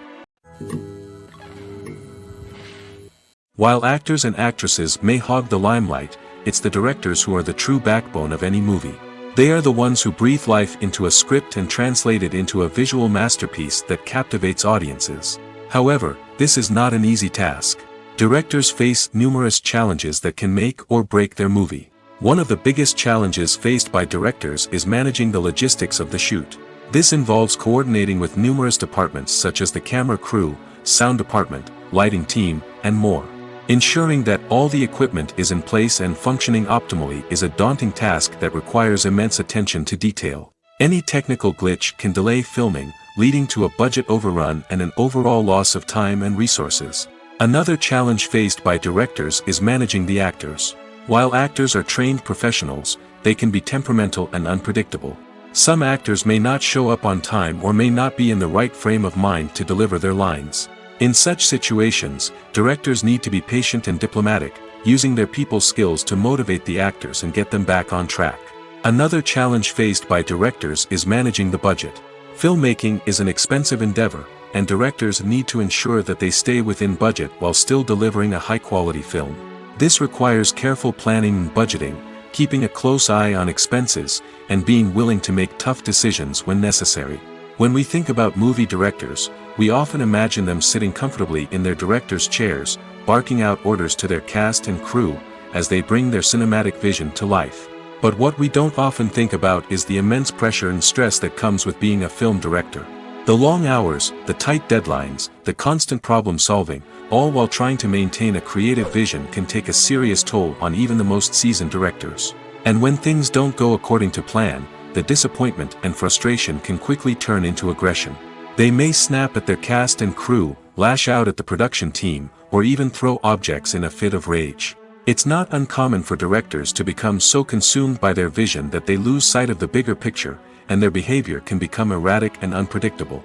While actors and actresses may hog the limelight, it's the directors who are the true backbone of any movie. They are the ones who breathe life into a script and translate it into a visual masterpiece that captivates audiences. However, this is not an easy task. Directors face numerous challenges that can make or break their movie. One of the biggest challenges faced by directors is managing the logistics of the shoot. This involves coordinating with numerous departments such as the camera crew, sound department, lighting team, and more. Ensuring that all the equipment is in place and functioning optimally is a daunting task that requires immense attention to detail. Any technical glitch can delay filming, leading to a budget overrun and an overall loss of time and resources. Another challenge faced by directors is managing the actors. While actors are trained professionals, they can be temperamental and unpredictable. Some actors may not show up on time or may not be in the right frame of mind to deliver their lines. In such situations, directors need to be patient and diplomatic, using their people skills to motivate the actors and get them back on track. Another challenge faced by directors is managing the budget. Filmmaking is an expensive endeavor, and directors need to ensure that they stay within budget while still delivering a high-quality film. This requires careful planning and budgeting, keeping a close eye on expenses, and being willing to make tough decisions when necessary. When we think about movie directors, we often imagine them sitting comfortably in their director's chairs, barking out orders to their cast and crew, as they bring their cinematic vision to life. But what we don't often think about is the immense pressure and stress that comes with being a film director. The long hours, the tight deadlines, the constant problem solving, all while trying to maintain a creative vision can take a serious toll on even the most seasoned directors. And when things don't go according to plan, the disappointment and frustration can quickly turn into aggression. They may snap at their cast and crew, lash out at the production team, or even throw objects in a fit of rage. It's not uncommon for directors to become so consumed by their vision that they lose sight of the bigger picture, and their behavior can become erratic and unpredictable.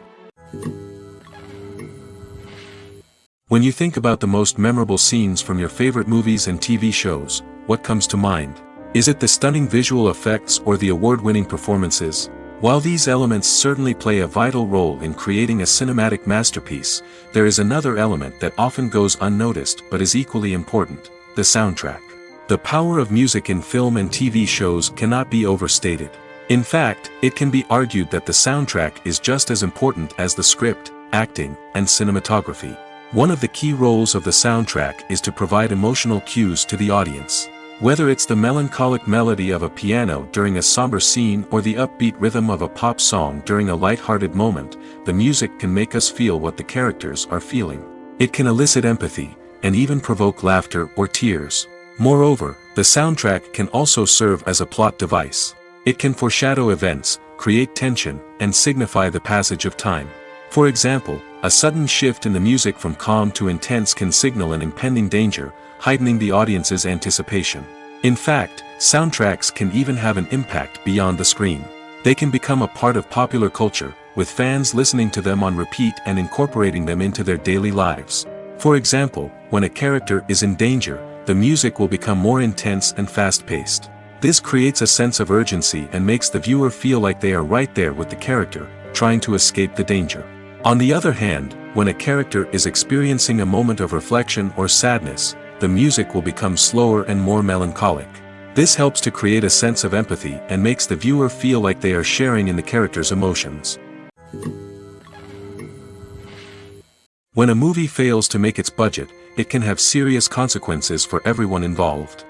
When you think about the most memorable scenes from your favorite movies and TV shows, what comes to mind? Is it the stunning visual effects or the award-winning performances? While these elements certainly play a vital role in creating a cinematic masterpiece, there is another element that often goes unnoticed but is equally important: the soundtrack. The power of music in film and TV shows cannot be overstated. In fact, it can be argued that the soundtrack is just as important as the script, acting, and cinematography. One of the key roles of the soundtrack is to provide emotional cues to the audience. Whether it's the melancholic melody of a piano during a somber scene or the upbeat rhythm of a pop song during a light-hearted moment, the music can make us feel what the characters are feeling. It can elicit empathy, and even provoke laughter or tears. Moreover, the soundtrack can also serve as a plot device. It can foreshadow events, create tension, and signify the passage of time. For example, a sudden shift in the music from calm to intense can signal an impending danger, heightening the audience's anticipation. In fact, soundtracks can even have an impact beyond the screen. They can become a part of popular culture, with fans listening to them on repeat and incorporating them into their daily lives. For example, when a character is in danger, the music will become more intense and fast-paced. This creates a sense of urgency and makes the viewer feel like they are right there with the character, trying to escape the danger. On the other hand, when a character is experiencing a moment of reflection or sadness, the music will become slower and more melancholic. This helps to create a sense of empathy and makes the viewer feel like they are sharing in the character's emotions. When a movie fails to make its budget, it can have serious consequences for everyone involved.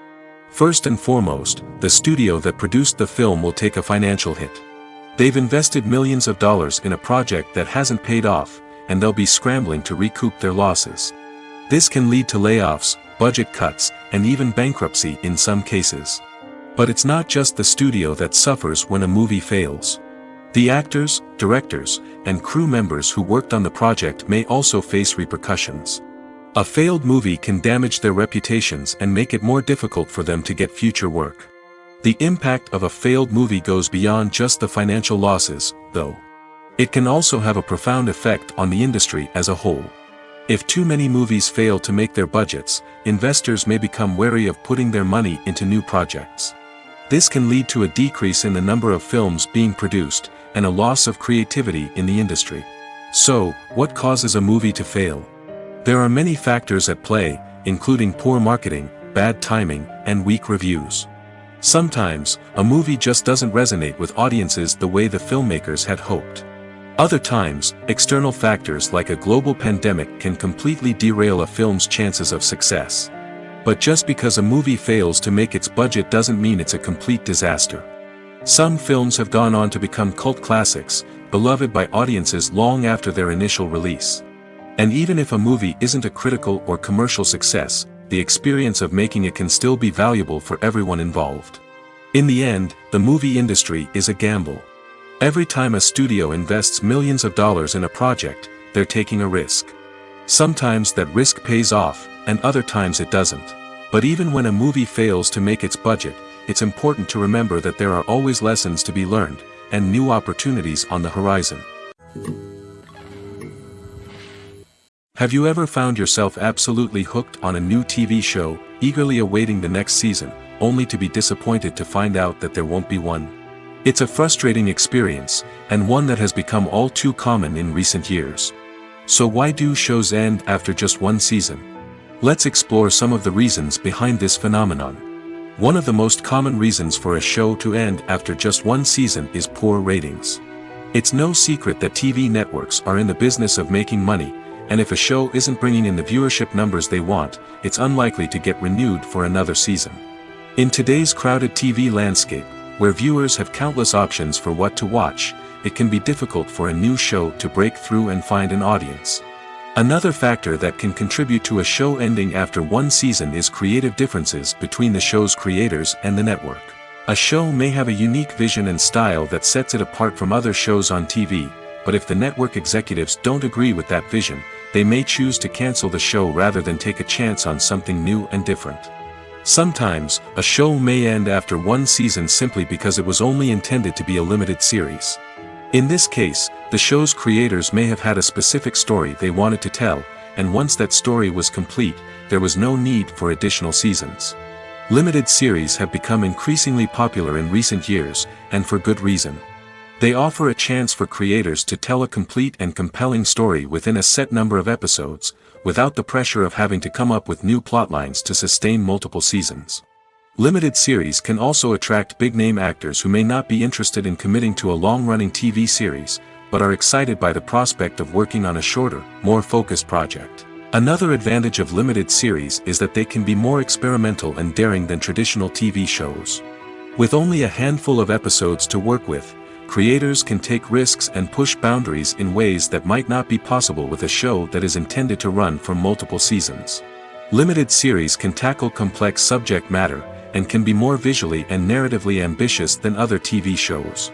First and foremost, the studio that produced the film will take a financial hit. They've invested millions of dollars in a project that hasn't paid off, and they'll be scrambling to recoup their losses. This can lead to layoffs, budget cuts, and even bankruptcy in some cases. But it's not just the studio that suffers when a movie fails. The actors, directors, and crew members who worked on the project may also face repercussions. A failed movie can damage their reputations and make it more difficult for them to get future work. The impact of a failed movie goes beyond just the financial losses, though. It can also have a profound effect on the industry as a whole. If too many movies fail to make their budgets, investors may become wary of putting their money into new projects. This can lead to a decrease in the number of films being produced, and a loss of creativity in the industry. So, what causes a movie to fail? There are many factors at play, including poor marketing, bad timing, and weak reviews. Sometimes, a movie just doesn't resonate with audiences the way the filmmakers had hoped. Other times, external factors like a global pandemic can completely derail a film's chances of success. But just because a movie fails to make its budget doesn't mean it's a complete disaster. Some films have gone on to become cult classics, beloved by audiences long after their initial release. And even if a movie isn't a critical or commercial success, the experience of making it can still be valuable for everyone involved. In the end, the movie industry is a gamble. Every time a studio invests millions of dollars in a project, they're taking a risk. Sometimes that risk pays off, and other times it doesn't. But even when a movie fails to make its budget, it's important to remember that there are always lessons to be learned, and new opportunities on the horizon. Have you ever found yourself absolutely hooked on a new TV show, eagerly awaiting the next season, only to be disappointed to find out that there won't be one? It's a frustrating experience, and one that has become all too common in recent years. So why do shows end after just one season? Let's explore some of the reasons behind this phenomenon. One of the most common reasons for a show to end after just one season is poor ratings. It's no secret that TV networks are in the business of making money, and if a show isn't bringing in the viewership numbers they want, it's unlikely to get renewed for another season. In today's crowded TV landscape, where viewers have countless options for what to watch, it can be difficult for a new show to break through and find an audience. Another factor that can contribute to a show ending after one season is creative differences between the show's creators and the network. A show may have a unique vision and style that sets it apart from other shows on TV, but if the network executives don't agree with that vision, they may choose to cancel the show rather than take a chance on something new and different. Sometimes, a show may end after one season simply because it was only intended to be a limited series. In this case, the show's creators may have had a specific story they wanted to tell, and once that story was complete, there was no need for additional seasons. Limited series have become increasingly popular in recent years, and for good reason. They offer a chance for creators to tell a complete and compelling story within a set number of episodes, without the pressure of having to come up with new plotlines to sustain multiple seasons. Limited series can also attract big-name actors who may not be interested in committing to a long-running TV series, but are excited by the prospect of working on a shorter, more focused project. Another advantage of limited series is that they can be more experimental and daring than traditional TV shows. With only a handful of episodes to work with, creators can take risks and push boundaries in ways that might not be possible with a show that is intended to run for multiple seasons. Limited series can tackle complex subject matter, and can be more visually and narratively ambitious than other TV shows.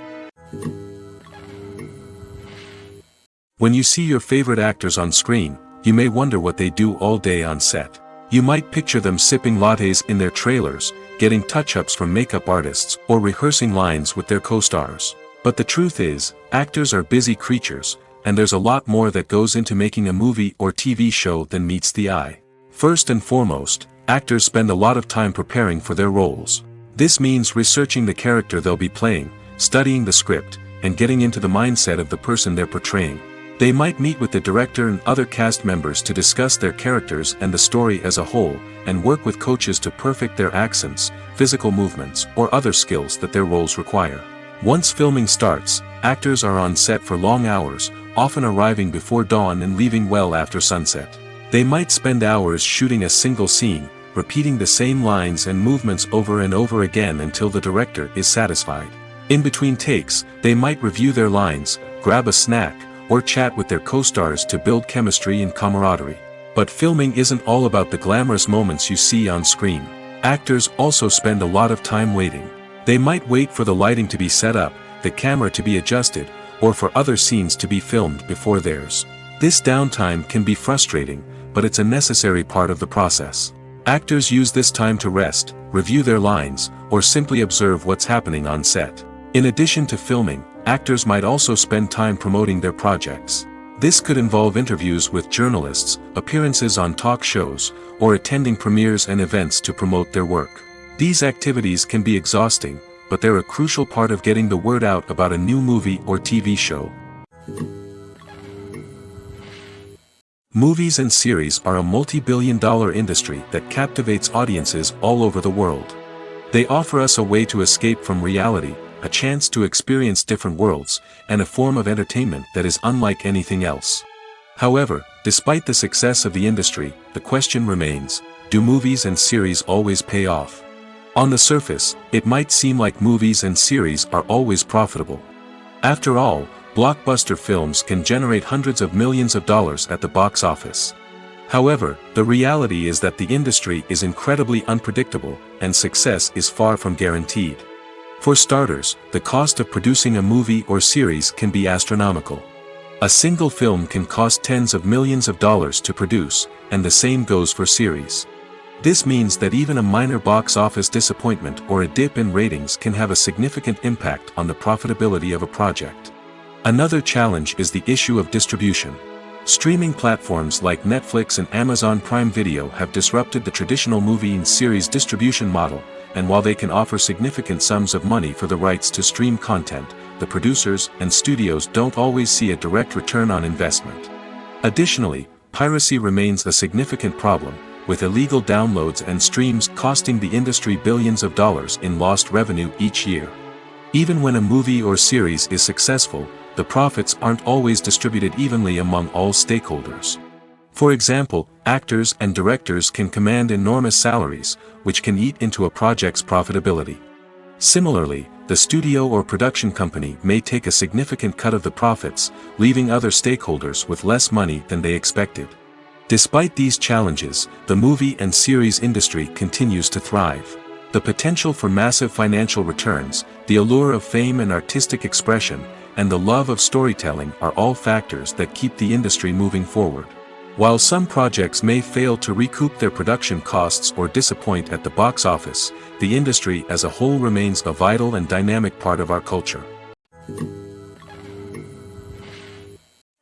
When you see your favorite actors on screen, you may wonder what they do all day on set. You might picture them sipping lattes in their trailers, getting touch-ups from makeup artists, or rehearsing lines with their co-stars. But the truth is, actors are busy creatures, and there's a lot more that goes into making a movie or TV show than meets the eye. First and foremost, actors spend a lot of time preparing for their roles. This means researching the character they'll be playing, studying the script, and getting into the mindset of the person they're portraying. They might meet with the director and other cast members to discuss their characters and the story as a whole, and work with coaches to perfect their accents, physical movements, or other skills that their roles require. Once filming starts, actors are on set for long hours, often arriving before dawn and leaving well after sunset. They might spend hours shooting a single scene, repeating the same lines and movements over and over again until the director is satisfied. In between takes, they might review their lines, grab a snack, or chat with their co-stars to build chemistry and camaraderie. But filming isn't all about the glamorous moments you see on screen. Actors also spend a lot of time waiting. They might wait for the lighting to be set up, the camera to be adjusted, or for other scenes to be filmed before theirs. This downtime can be frustrating, but it's a necessary part of the process. Actors use this time to rest, review their lines, or simply observe what's happening on set. In addition to filming, actors might also spend time promoting their projects. This could involve interviews with journalists, appearances on talk shows, or attending premieres and events to promote their work. These activities can be exhausting, but they're a crucial part of getting the word out about a new movie or TV show. Movies and series are a multi-billion-dollar industry that captivates audiences all over the world. They offer us a way to escape from reality, a chance to experience different worlds, and a form of entertainment that is unlike anything else. However, despite the success of the industry, the question remains, do movies and series always pay off? On the surface, it might seem like movies and series are always profitable. After all, blockbuster films can generate hundreds of millions of dollars at the box office. However, the reality is that the industry is incredibly unpredictable, and success is far from guaranteed. For starters, the cost of producing a movie or series can be astronomical. A single film can cost tens of millions of dollars to produce, and the same goes for series. This means that even a minor box office disappointment or a dip in ratings can have a significant impact on the profitability of a project. Another challenge is the issue of distribution. Streaming platforms like Netflix and Amazon Prime Video have disrupted the traditional movie and series distribution model, and while they can offer significant sums of money for the rights to stream content, the producers and studios don't always see a direct return on investment. Additionally, piracy remains a significant problem, with illegal downloads and streams costing the industry billions of dollars in lost revenue each year. Even when a movie or series is successful, the profits aren't always distributed evenly among all stakeholders. For example, actors and directors can command enormous salaries, which can eat into a project's profitability. Similarly, the studio or production company may take a significant cut of the profits, leaving other stakeholders with less money than they expected. Despite these challenges, the movie and series industry continues to thrive. The potential for massive financial returns, the allure of fame and artistic expression, and the love of storytelling are all factors that keep the industry moving forward. While some projects may fail to recoup their production costs or disappoint at the box office, the industry as a whole remains a vital and dynamic part of our culture.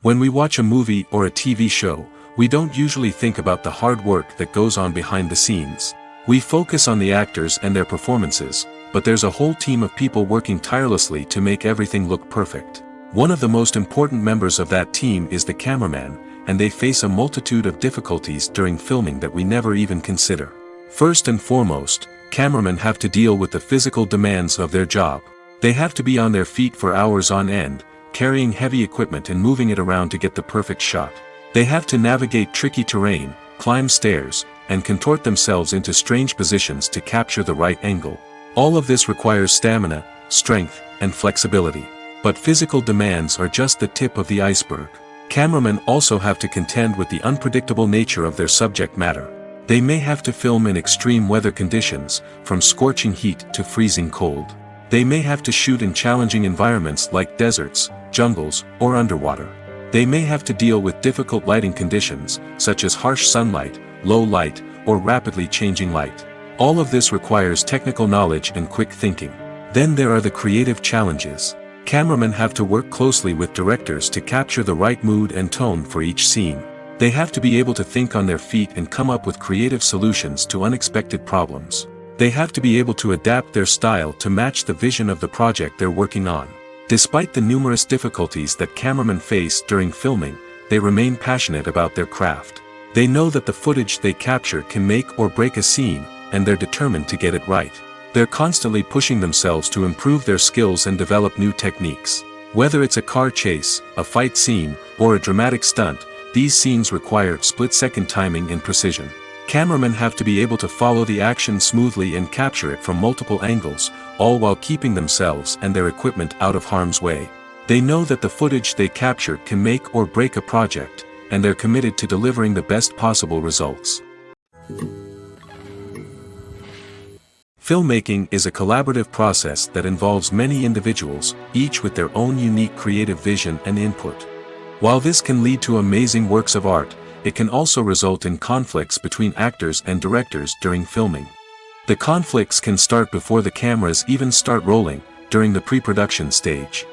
When we watch a movie or a TV show, we don't usually think about the hard work that goes on behind the scenes. We focus on the actors and their performances, but there's a whole team of people working tirelessly to make everything look perfect. One of the most important members of that team is the cameraman, and they face a multitude of difficulties during filming that we never even consider. First and foremost, cameramen have to deal with the physical demands of their job. They have to be on their feet for hours on end, carrying heavy equipment and moving it around to get the perfect shot. They have to navigate tricky terrain, climb stairs, and contort themselves into strange positions to capture the right angle. All of this requires stamina, strength, and flexibility. But physical demands are just the tip of the iceberg. Cameramen also have to contend with the unpredictable nature of their subject matter. They may have to film in extreme weather conditions, from scorching heat to freezing cold. They may have to shoot in challenging environments like deserts, jungles, or underwater. They may have to deal with difficult lighting conditions, such as harsh sunlight, low light, or rapidly changing light. All of this requires technical knowledge and quick thinking. Then there are the creative challenges. Cameramen have to work closely with directors to capture the right mood and tone for each scene. They have to be able to think on their feet and come up with creative solutions to unexpected problems. They have to be able to adapt their style to match the vision of the project they're working on. Despite the numerous difficulties that cameramen face during filming, they remain passionate about their craft. They know that the footage they capture can make or break a scene, and they're determined to get it right. They're constantly pushing themselves to improve their skills and develop new techniques. Whether it's a car chase, a fight scene, or a dramatic stunt, these scenes require split-second timing and precision. Cameramen have to be able to follow the action smoothly and capture it from multiple angles, all while keeping themselves and their equipment out of harm's way. They know that the footage they capture can make or break a project, and they're committed to delivering the best possible results. Filmmaking is a collaborative process that involves many individuals, each with their own unique creative vision and input. While this can lead to amazing works of art, it can also result in conflicts between actors and directors during filming. The conflicts can start before the cameras even start rolling, during the pre-production stage.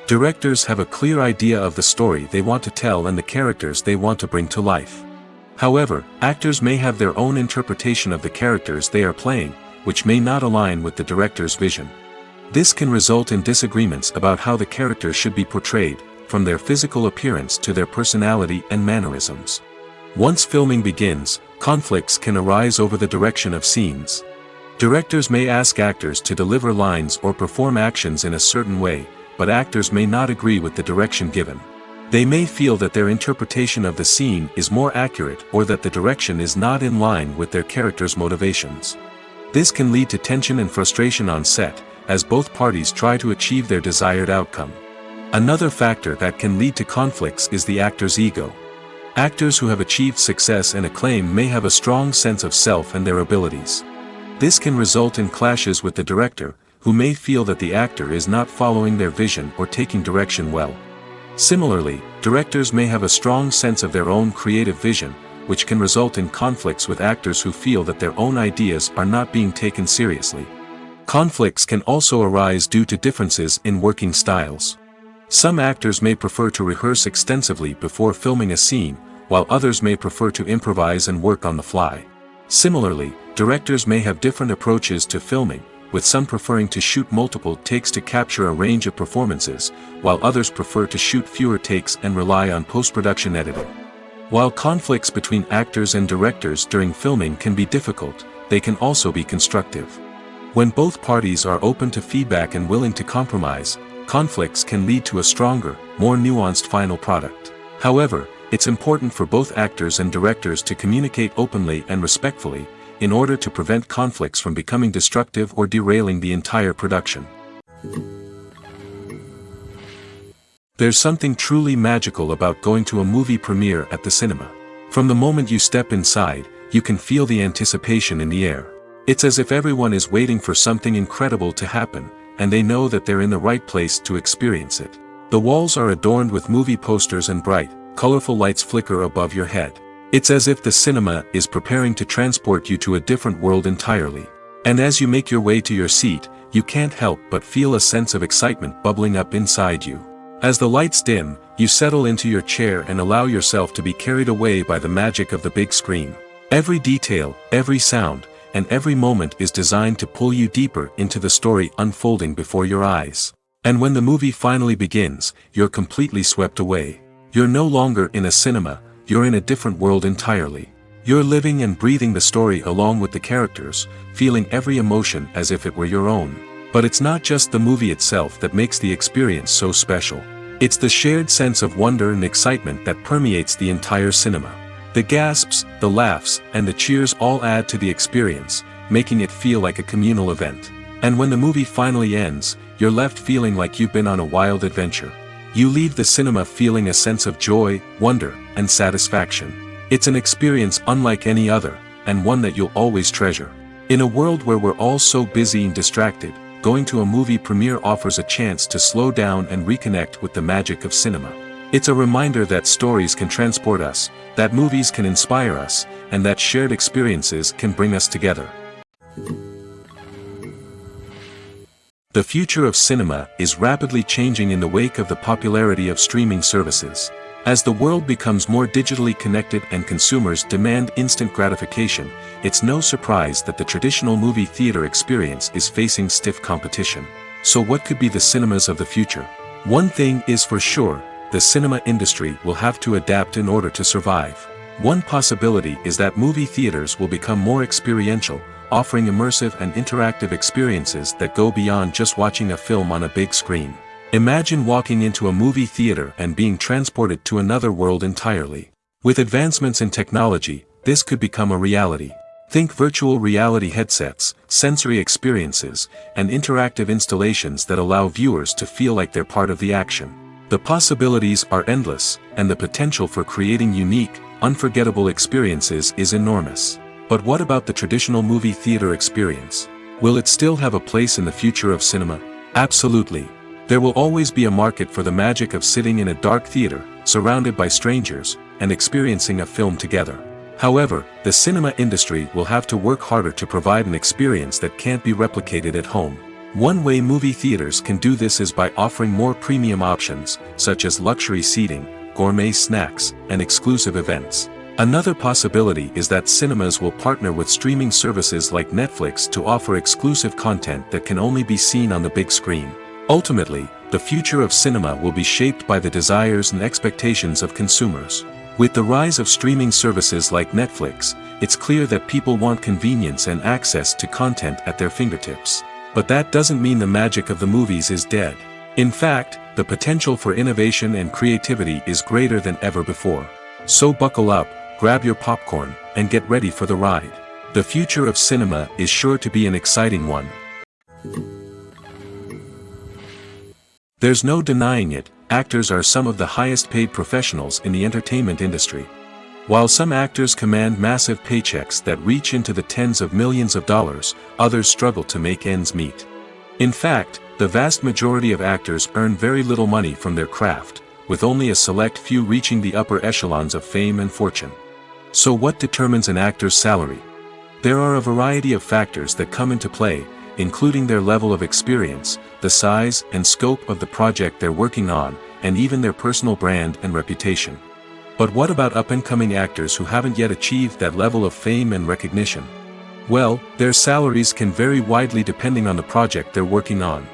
Directors have a clear idea of the story they want to tell and the characters they want to bring to life. However, actors may have their own interpretation of the characters they are playing, which may not align with the director's vision. This can result in disagreements about how the characters should be portrayed, from their physical appearance to their personality and mannerisms. Once filming begins, conflicts can arise over the direction of scenes. Directors may ask actors to deliver lines or perform actions in a certain way, but actors may not agree with the direction given. They may feel that their interpretation of the scene is more accurate or that the direction is not in line with their character's motivations. This can lead to tension and frustration on set, as both parties try to achieve their desired outcome. Another factor that can lead to conflicts is the actor's ego. Actors who have achieved success and acclaim may have a strong sense of self and their abilities. This can result in clashes with the director, who may feel that the actor is not following their vision or taking direction well. Similarly, directors may have a strong sense of their own creative vision, which can result in conflicts with actors who feel that their own ideas are not being taken seriously. Conflicts can also arise due to differences in working styles. Some actors may prefer to rehearse extensively before filming a scene, while others may prefer to improvise and work on the fly. Similarly, directors may have different approaches to filming, with some preferring to shoot multiple takes to capture a range of performances, while others prefer to shoot fewer takes and rely on post-production editing. While conflicts between actors and directors during filming can be difficult, they can also be constructive. When both parties are open to feedback and willing to compromise, conflicts can lead to a stronger, more nuanced final product. However, it's important for both actors and directors to communicate openly and respectfully, in order to prevent conflicts from becoming destructive or derailing the entire production. There's something truly magical about going to a movie premiere at the cinema. From the moment you step inside, you can feel the anticipation in the air. It's as if everyone is waiting for something incredible to happen, and they know that they're in the right place to experience it. The walls are adorned with movie posters and bright, colorful lights flicker above your head. It's as if the cinema is preparing to transport you to a different world entirely. And as you make your way to your seat, you can't help but feel a sense of excitement bubbling up inside you. As the lights dim, you settle into your chair and allow yourself to be carried away by the magic of the big screen. Every detail, every sound, and every moment is designed to pull you deeper into the story unfolding before your eyes. And when the movie finally begins, you're completely swept away. You're no longer in a cinema, you're in a different world entirely. You're living and breathing the story along with the characters, feeling every emotion as if it were your own. But it's not just the movie itself that makes the experience so special. It's the shared sense of wonder and excitement that permeates the entire cinema. The gasps, the laughs, and the cheers all add to the experience, making it feel like a communal event. And when the movie finally ends, you're left feeling like you've been on a wild adventure. You leave the cinema feeling a sense of joy, wonder, and satisfaction. It's an experience unlike any other, and one that you'll always treasure. In a world where we're all so busy and distracted, going to a movie premiere offers a chance to slow down and reconnect with the magic of cinema. It's a reminder that stories can transport us, that movies can inspire us, and that shared experiences can bring us together. The future of cinema is rapidly changing in the wake of the popularity of streaming services. As the world becomes more digitally connected and consumers demand instant gratification, it's no surprise that the traditional movie theater experience is facing stiff competition. So what could be the cinemas of the future? One thing is for sure, the cinema industry will have to adapt in order to survive. One possibility is that movie theaters will become more experiential, offering immersive and interactive experiences that go beyond just watching a film on a big screen. Imagine walking into a movie theater and being transported to another world entirely. With advancements in technology, this could become a reality. Think virtual reality headsets, sensory experiences, and interactive installations that allow viewers to feel like they're part of the action. The possibilities are endless, and the potential for creating unique, unforgettable experiences is enormous. But what about the traditional movie theater experience? Will it still have a place in the future of cinema? Absolutely. There will always be a market for the magic of sitting in a dark theater, surrounded by strangers, and experiencing a film together. However, the cinema industry will have to work harder to provide an experience that can't be replicated at home. One way movie theaters can do this is by offering more premium options, such as luxury seating, gourmet snacks, and exclusive events. Another possibility is that cinemas will partner with streaming services like Netflix to offer exclusive content that can only be seen on the big screen. Ultimately, the future of cinema will be shaped by the desires and expectations of consumers. With the rise of streaming services like Netflix, it's clear that people want convenience and access to content at their fingertips. But that doesn't mean the magic of the movies is dead. In fact, the potential for innovation and creativity is greater than ever before. So buckle up, grab your popcorn, and get ready for the ride. The future of cinema is sure to be an exciting one. There's no denying it, actors are some of the highest paid professionals in the entertainment industry. While some actors command massive paychecks that reach into the tens of millions of dollars, others struggle to make ends meet. In fact, the vast majority of actors earn very little money from their craft, with only a select few reaching the upper echelons of fame and fortune. So what determines an actor's salary? There are a variety of factors that come into play, including their level of experience, the size and scope of the project they're working on, and even their personal brand and reputation. But what about up-and-coming actors who haven't yet achieved that level of fame and recognition? Well, their salaries can vary widely depending on the project they're working on.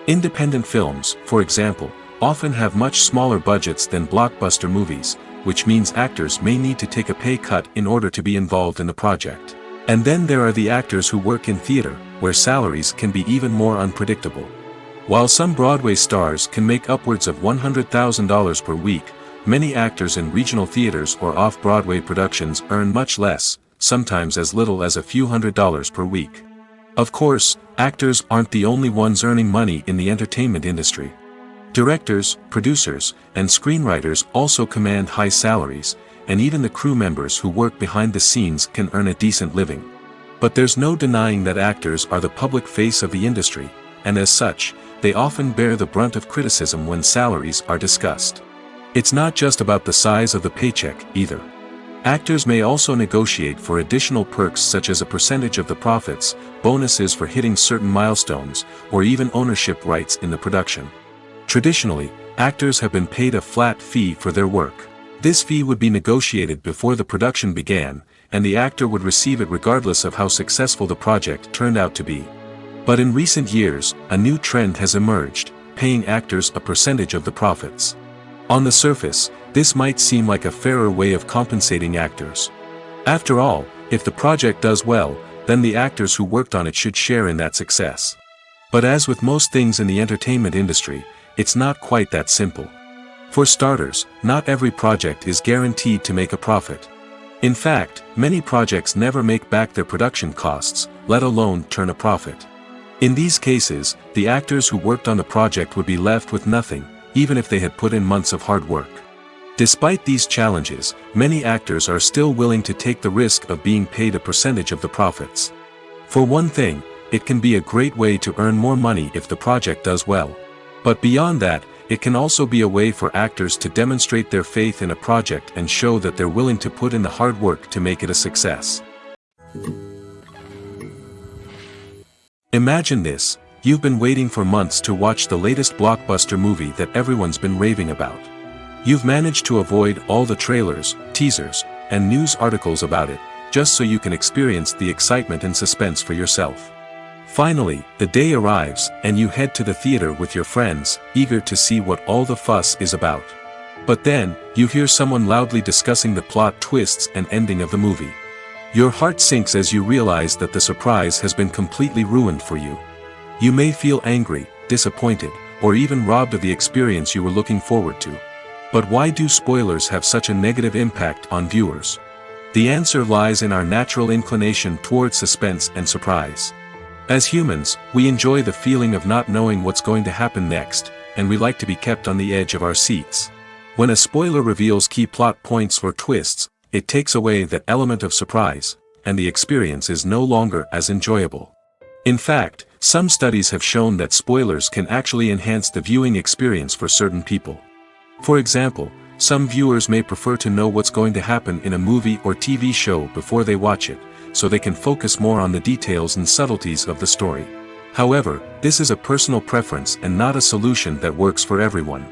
Independent films, for example, often have much smaller budgets than blockbuster movies, which means actors may need to take a pay cut in order to be involved in the project. And then there are the actors who work in theater, where salaries can be even more unpredictable. While some Broadway stars can make upwards of $100,000 per week, many actors in regional theaters or off-Broadway productions earn much less, sometimes as little as a few $100s per week. Of course, actors aren't the only ones earning money in the entertainment industry. Directors, producers, and screenwriters also command high salaries, and even the crew members who work behind the scenes can earn a decent living. But there's no denying that actors are the public face of the industry, and as such, they often bear the brunt of criticism when salaries are discussed. It's not just about the size of the paycheck, either. Actors may also negotiate for additional perks such as a percentage of the profits, bonuses for hitting certain milestones, or even ownership rights in the production. Traditionally, actors have been paid a flat fee for their work. This fee would be negotiated before the production began, and the actor would receive it regardless of how successful the project turned out to be. But in recent years, a new trend has emerged, paying actors a percentage of the profits. On the surface, this might seem like a fairer way of compensating actors. After all, if the project does well, then the actors who worked on it should share in that success. But as with most things in the entertainment industry, it's not quite that simple. For starters, not every project is guaranteed to make a profit. In fact, many projects never make back their production costs, let alone turn a profit. In these cases, the actors who worked on the project would be left with nothing, even if they had put in months of hard work. Despite these challenges, many actors are still willing to take the risk of being paid a percentage of the profits. For one thing, it can be a great way to earn more money if the project does well. But beyond that, it can also be a way for actors to demonstrate their faith in a project and show that they're willing to put in the hard work to make it a success. Imagine this: you've been waiting for months to watch the latest blockbuster movie that everyone's been raving about. You've managed to avoid all the trailers, teasers, and news articles about it, just so you can experience the excitement and suspense for yourself. Finally, the day arrives, and you head to the theater with your friends, eager to see what all the fuss is about. But then, you hear someone loudly discussing the plot twists and ending of the movie. Your heart sinks as you realize that the surprise has been completely ruined for you. You may feel angry, disappointed, or even robbed of the experience you were looking forward to. But why do spoilers have such a negative impact on viewers? The answer lies in our natural inclination towards suspense and surprise. As humans, we enjoy the feeling of not knowing what's going to happen next, and we like to be kept on the edge of our seats. When a spoiler reveals key plot points or twists, it takes away that element of surprise, and the experience is no longer as enjoyable. In fact, some studies have shown that spoilers can actually enhance the viewing experience for certain people. For example, Some viewers may prefer to know what's going to happen in a movie or TV show before they watch it, so they can focus more on the details and subtleties of the story. However, this is a personal preference and not a solution that works for everyone.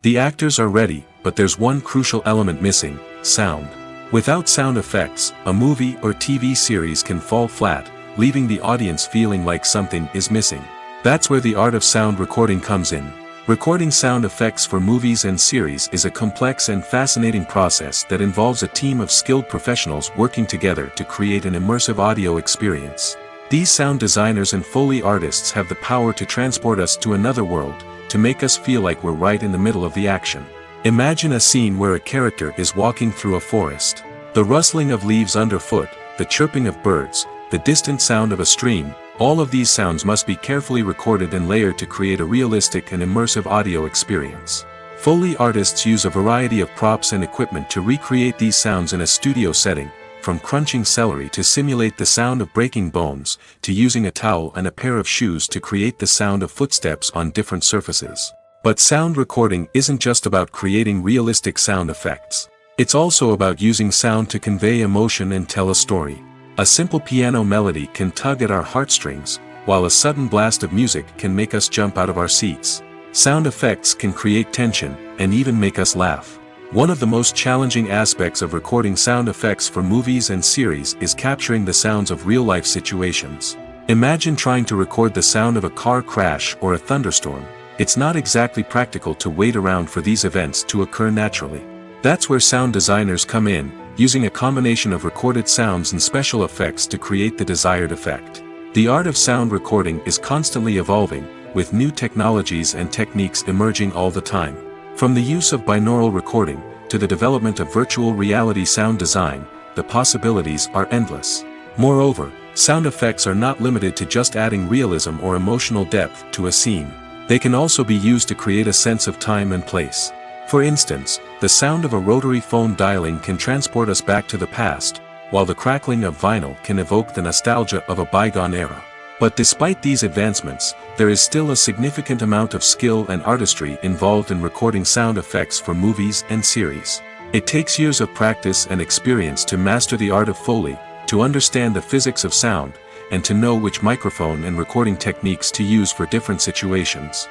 The actors are ready, but there's one crucial element missing: sound. Without sound effects, a movie or TV series can fall flat, leaving the audience feeling like something is missing. That's where the art of sound recording comes in. Recording sound effects for movies and series is a complex and fascinating process that involves a team of skilled professionals working together to create an immersive audio experience. These sound designers and Foley artists have the power to transport us to another world, to make us feel like we're right in the middle of the action. Imagine a scene where a character is walking through a forest. The rustling of leaves underfoot, the chirping of birds, the distant sound of a stream, all of these sounds must be carefully recorded and layered to create a realistic and immersive audio experience. Foley artists use a variety of props and equipment to recreate these sounds in a studio setting, from crunching celery to simulate the sound of breaking bones, to using a towel and a pair of shoes to create the sound of footsteps on different surfaces. But sound recording isn't just about creating realistic sound effects. It's also about using sound to convey emotion and tell a story. A simple piano melody can tug at our heartstrings, while a sudden blast of music can make us jump out of our seats. Sound effects can create tension, and even make us laugh. One of the most challenging aspects of recording sound effects for movies and series is capturing the sounds of real-life situations. Imagine trying to record the sound of a car crash or a thunderstorm. It's not exactly practical to wait around for these events to occur naturally. That's where sound designers come in, using a combination of recorded sounds and special effects to create the desired effect. The art of sound recording is constantly evolving, with new technologies and techniques emerging all the time. From the use of binaural recording, to the development of virtual reality sound design, the possibilities are endless. Moreover, sound effects are not limited to just adding realism or emotional depth to a scene. They can also be used to create a sense of time and place. For instance, the sound of a rotary phone dialing can transport us back to the past, while the crackling of vinyl can evoke the nostalgia of a bygone era. But despite these advancements, there is still a significant amount of skill and artistry involved in recording sound effects for movies and series. It takes years of practice and experience to master the art of Foley, to understand the physics of sound, and to know which microphone and recording techniques to use for different situations.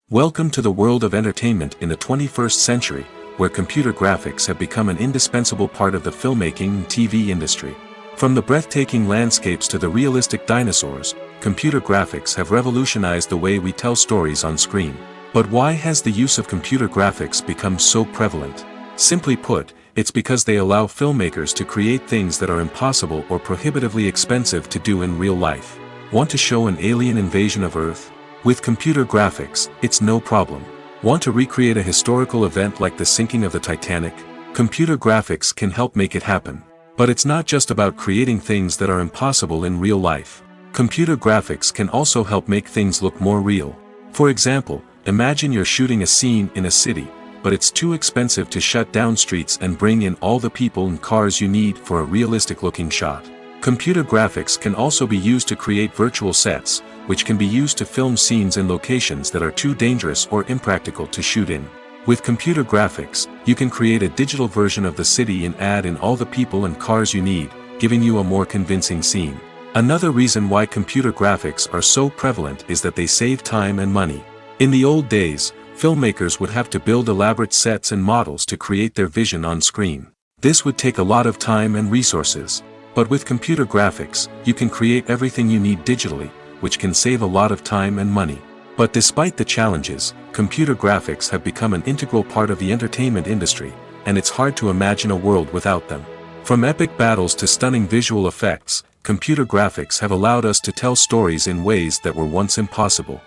Welcome to the world of entertainment in the 21st century, where computer graphics have become an indispensable part of the filmmaking and TV industry. From the breathtaking landscapes to the realistic dinosaurs, computer graphics have revolutionized the way we tell stories on screen. But why has the use of computer graphics become so prevalent? Simply put, it's because they allow filmmakers to create things that are impossible or prohibitively expensive to do in real life. Want to show an alien invasion of Earth? With computer graphics, it's no problem. Want to recreate a historical event like the sinking of the Titanic? Computer graphics can help make it happen. But it's not just about creating things that are impossible in real life. Computer graphics can also help make things look more real. For example, imagine you're shooting a scene in a city, but it's too expensive to shut down streets and bring in all the people and cars you need for a realistic-looking shot. Computer graphics can also be used to create virtual sets, which can be used to film scenes in locations that are too dangerous or impractical to shoot in. With computer graphics, you can create a digital version of the city and add in all the people and cars you need, giving you a more convincing scene. Another reason why computer graphics are so prevalent is that they save time and money. In the old days, filmmakers would have to build elaborate sets and models to create their vision on screen. This would take a lot of time and resources. But with computer graphics, you can create everything you need digitally, which can save a lot of time and money. But despite the challenges, computer graphics have become an integral part of the entertainment industry, and it's hard to imagine a world without them. From epic battles to stunning visual effects, computer graphics have allowed us to tell stories in ways that were once impossible.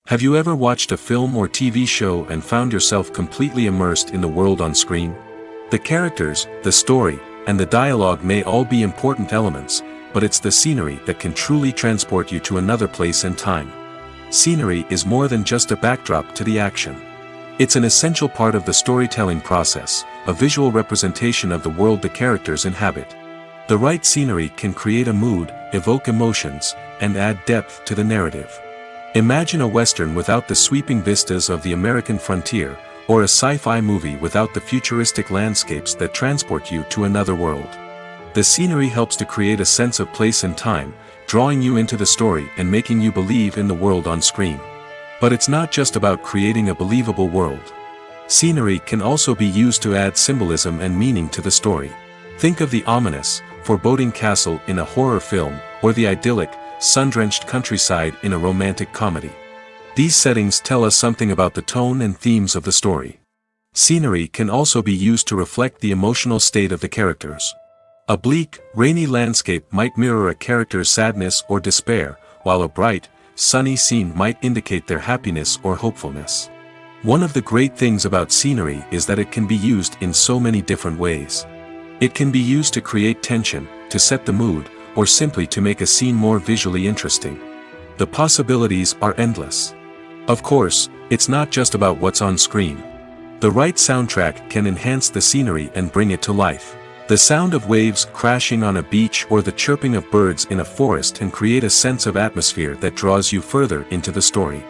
Have you ever watched a film or TV show and found yourself completely immersed in the world on screen? The characters, the story, and the dialogue may all be important elements, but it's the scenery that can truly transport you to another place and time. Scenery is more than just a backdrop to the action. It's an essential part of the storytelling process, a visual representation of the world the characters inhabit. The right scenery can create a mood, evoke emotions, and add depth to the narrative. Imagine a Western without the sweeping vistas of the American frontier, or a sci-fi movie without the futuristic landscapes that transport you to another world. The scenery helps to create a sense of place and time, drawing you into the story and making you believe in the world on screen. But it's not just about creating a believable world. Scenery can also be used to add symbolism and meaning to the story. Think of the ominous, foreboding castle in a horror film, or the idyllic, sun-drenched countryside in a romantic comedy. These settings tell us something about the tone and themes of the story. Scenery can also be used to reflect the emotional state of the characters. A bleak, rainy landscape might mirror a character's sadness or despair, while a bright, sunny scene might indicate their happiness or hopefulness. One of the great things about scenery is that it can be used in so many different ways. It can be used to create tension, to set the mood, or simply to make a scene more visually interesting. The possibilities are endless. Of course, it's not just about what's on screen. The right soundtrack can enhance the scenery and bring it to life. The sound of waves crashing on a beach or the chirping of birds in a forest can create a sense of atmosphere that draws you further into the story.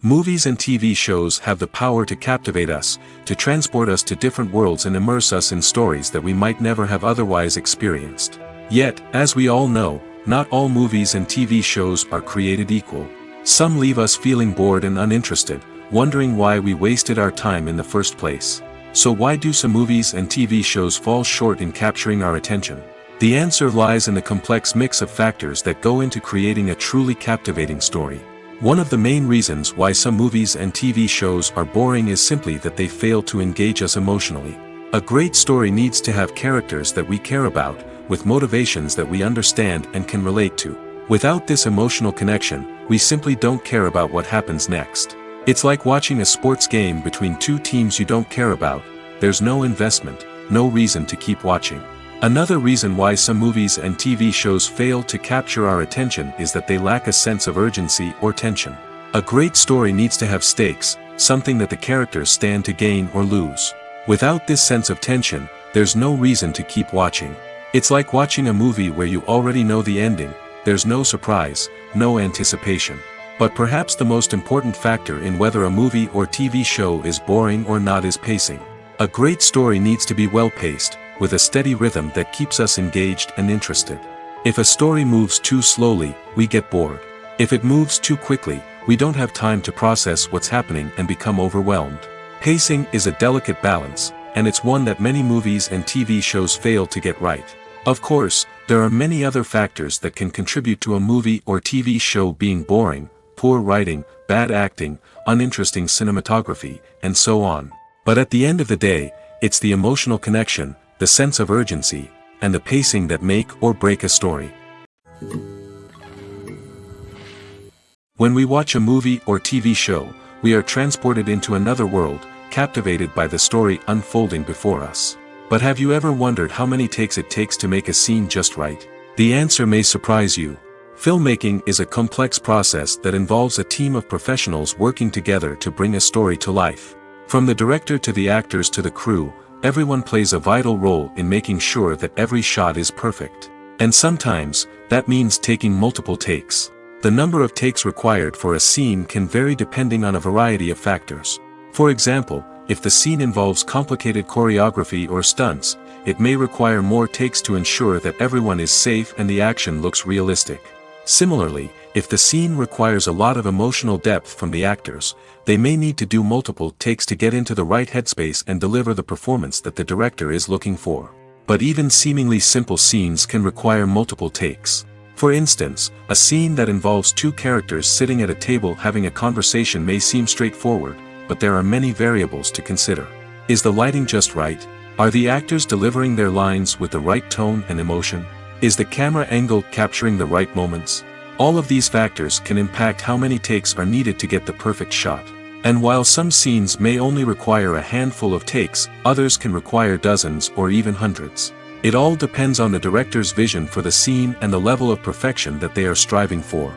Movies and TV shows have the power to captivate us, to transport us to different worlds and immerse us in stories that we might never have otherwise experienced. Yet, as we all know, not all movies and TV shows are created equal. Some leave us feeling bored and uninterested, wondering why we wasted our time in the first place. So why do some movies and TV shows fall short in capturing our attention? The answer lies in the complex mix of factors that go into creating a truly captivating story. One of the main reasons why some movies and TV shows are boring is simply that they fail to engage us emotionally. A great story needs to have characters that we care about, with motivations that we understand and can relate to. Without this emotional connection, we simply don't care about what happens next. It's like watching a sports game between two teams you don't care about. There's no investment, no reason to keep watching. Another reason why some movies and TV shows fail to capture our attention is that they lack a sense of urgency or tension. A great story needs to have stakes, something that the characters stand to gain or lose. Without this sense of tension, there's no reason to keep watching. It's like watching a movie where you already know the ending. There's no surprise, no anticipation. But perhaps the most important factor in whether a movie or TV show is boring or not is pacing. A great story needs to be well-paced, with a steady rhythm that keeps us engaged and interested. If a story moves too slowly, we get bored. If it moves too quickly, we don't have time to process what's happening and become overwhelmed. Pacing is a delicate balance, and it's one that many movies and TV shows fail to get right. Of course, there are many other factors that can contribute to a movie or TV show being boring: poor writing, bad acting, uninteresting cinematography, and so on. But at the end of the day, it's the emotional connection, the sense of urgency, and the pacing that make or break a story. When we watch a movie or TV show, we are transported into another world, captivated by the story unfolding before us. But have you ever wondered how many takes it takes to make a scene just right? The answer may surprise you. Filmmaking is a complex process that involves a team of professionals working together to bring a story to life. From the director to the actors to the crew, everyone plays a vital role in making sure that every shot is perfect. And sometimes, that means taking multiple takes. The number of takes required for a scene can vary depending on a variety of factors. For example, if the scene involves complicated choreography or stunts, it may require more takes to ensure that everyone is safe and the action looks realistic. Similarly, if the scene requires a lot of emotional depth from the actors, they may need to do multiple takes to get into the right headspace and deliver the performance that the director is looking for. But even seemingly simple scenes can require multiple takes. For instance, a scene that involves two characters sitting at a table having a conversation may seem straightforward, but there are many variables to consider. Is the lighting just right? Are the actors delivering their lines with the right tone and emotion? Is the camera angle capturing the right moments? All of these factors can impact how many takes are needed to get the perfect shot. And while some scenes may only require a handful of takes, others can require dozens or even hundreds. It all depends on the director's vision for the scene and the level of perfection that they are striving for.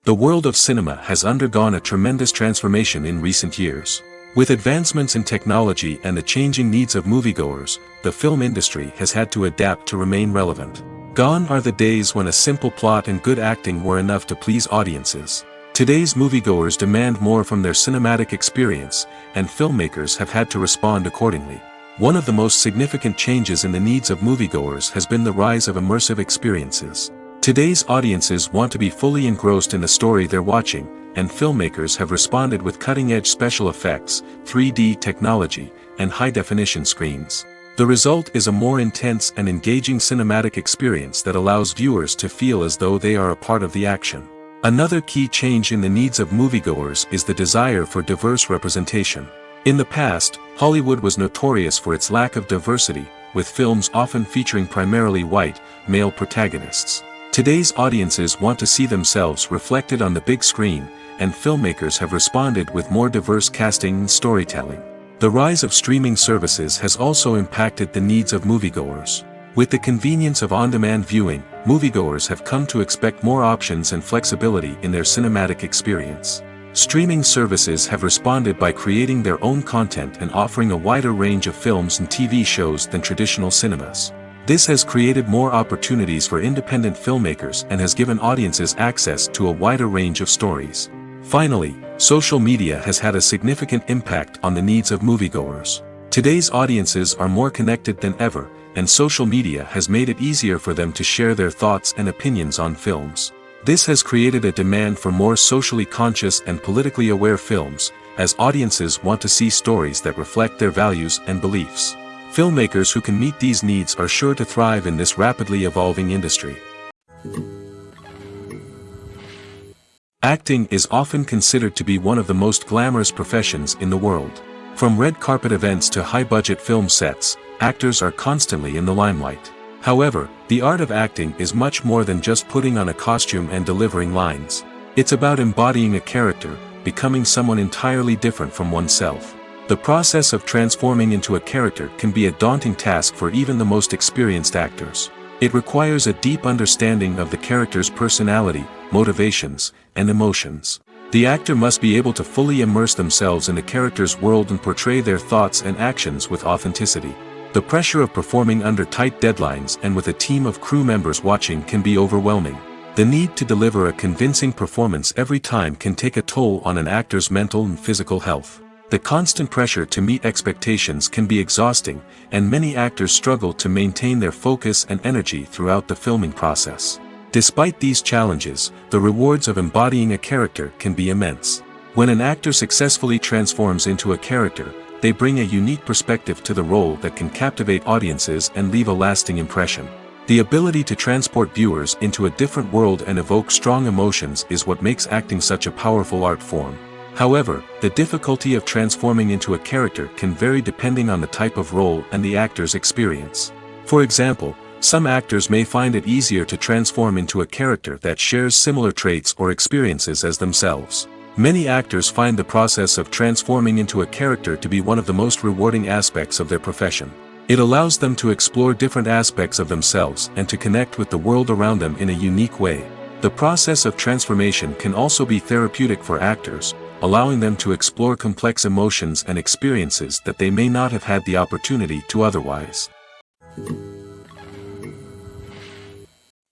The world of cinema has undergone a tremendous transformation in recent years. With advancements in technology and the changing needs of moviegoers, the film industry has had to adapt to remain relevant. Gone are the days when a simple plot and good acting were enough to please audiences. Today's moviegoers demand more from their cinematic experience, and filmmakers have had to respond accordingly. One of the most significant changes in the needs of moviegoers has been the rise of immersive experiences. Today's audiences want to be fully engrossed in the story they're watching, and filmmakers have responded with cutting-edge special effects, 3D technology, and high-definition screens. The result is a more intense and engaging cinematic experience that allows viewers to feel as though they are a part of the action. Another key change in the needs of moviegoers is the desire for diverse representation. In the past, Hollywood was notorious for its lack of diversity, with films often featuring primarily white, male protagonists. Today's audiences want to see themselves reflected on the big screen, and filmmakers have responded with more diverse casting and storytelling. The rise of streaming services has also impacted the needs of moviegoers. With the convenience of on-demand viewing, moviegoers have come to expect more options and flexibility in their cinematic experience. Streaming services have responded by creating their own content and offering a wider range of films and TV shows than traditional cinemas. This has created more opportunities for independent filmmakers and has given audiences access to a wider range of stories. Finally, social media has had a significant impact on the needs of moviegoers. Today's audiences are more connected than ever, and social media has made it easier for them to share their thoughts and opinions on films. This has created a demand for more socially conscious and politically aware films, as audiences want to see stories that reflect their values and beliefs. Filmmakers who can meet these needs are sure to thrive in this rapidly evolving industry. Acting is often considered to be one of the most glamorous professions in the world. From red carpet events to high-budget film sets, actors are constantly in the limelight. However, the art of acting is much more than just putting on a costume and delivering lines. It's about embodying a character, becoming someone entirely different from oneself. The process of transforming into a character can be a daunting task for even the most experienced actors. It requires a deep understanding of the character's personality, motivations, and emotions. The actor must be able to fully immerse themselves in the character's world and portray their thoughts and actions with authenticity. The pressure of performing under tight deadlines and with a team of crew members watching can be overwhelming. The need to deliver a convincing performance every time can take a toll on an actor's mental and physical health. The constant pressure to meet expectations can be exhausting, and many actors struggle to maintain their focus and energy throughout the filming process. Despite these challenges, the rewards of embodying a character can be immense. When an actor successfully transforms into a character, they bring a unique perspective to the role that can captivate audiences and leave a lasting impression. The ability to transport viewers into a different world and evoke strong emotions is what makes acting such a powerful art form. However, the difficulty of transforming into a character can vary depending on the type of role and the actor's experience. For example, some actors may find it easier to transform into a character that shares similar traits or experiences as themselves. Many actors find the process of transforming into a character to be one of the most rewarding aspects of their profession. It allows them to explore different aspects of themselves and to connect with the world around them in a unique way. The process of transformation can also be therapeutic for actors, allowing them to explore complex emotions and experiences that they may not have had the opportunity to otherwise.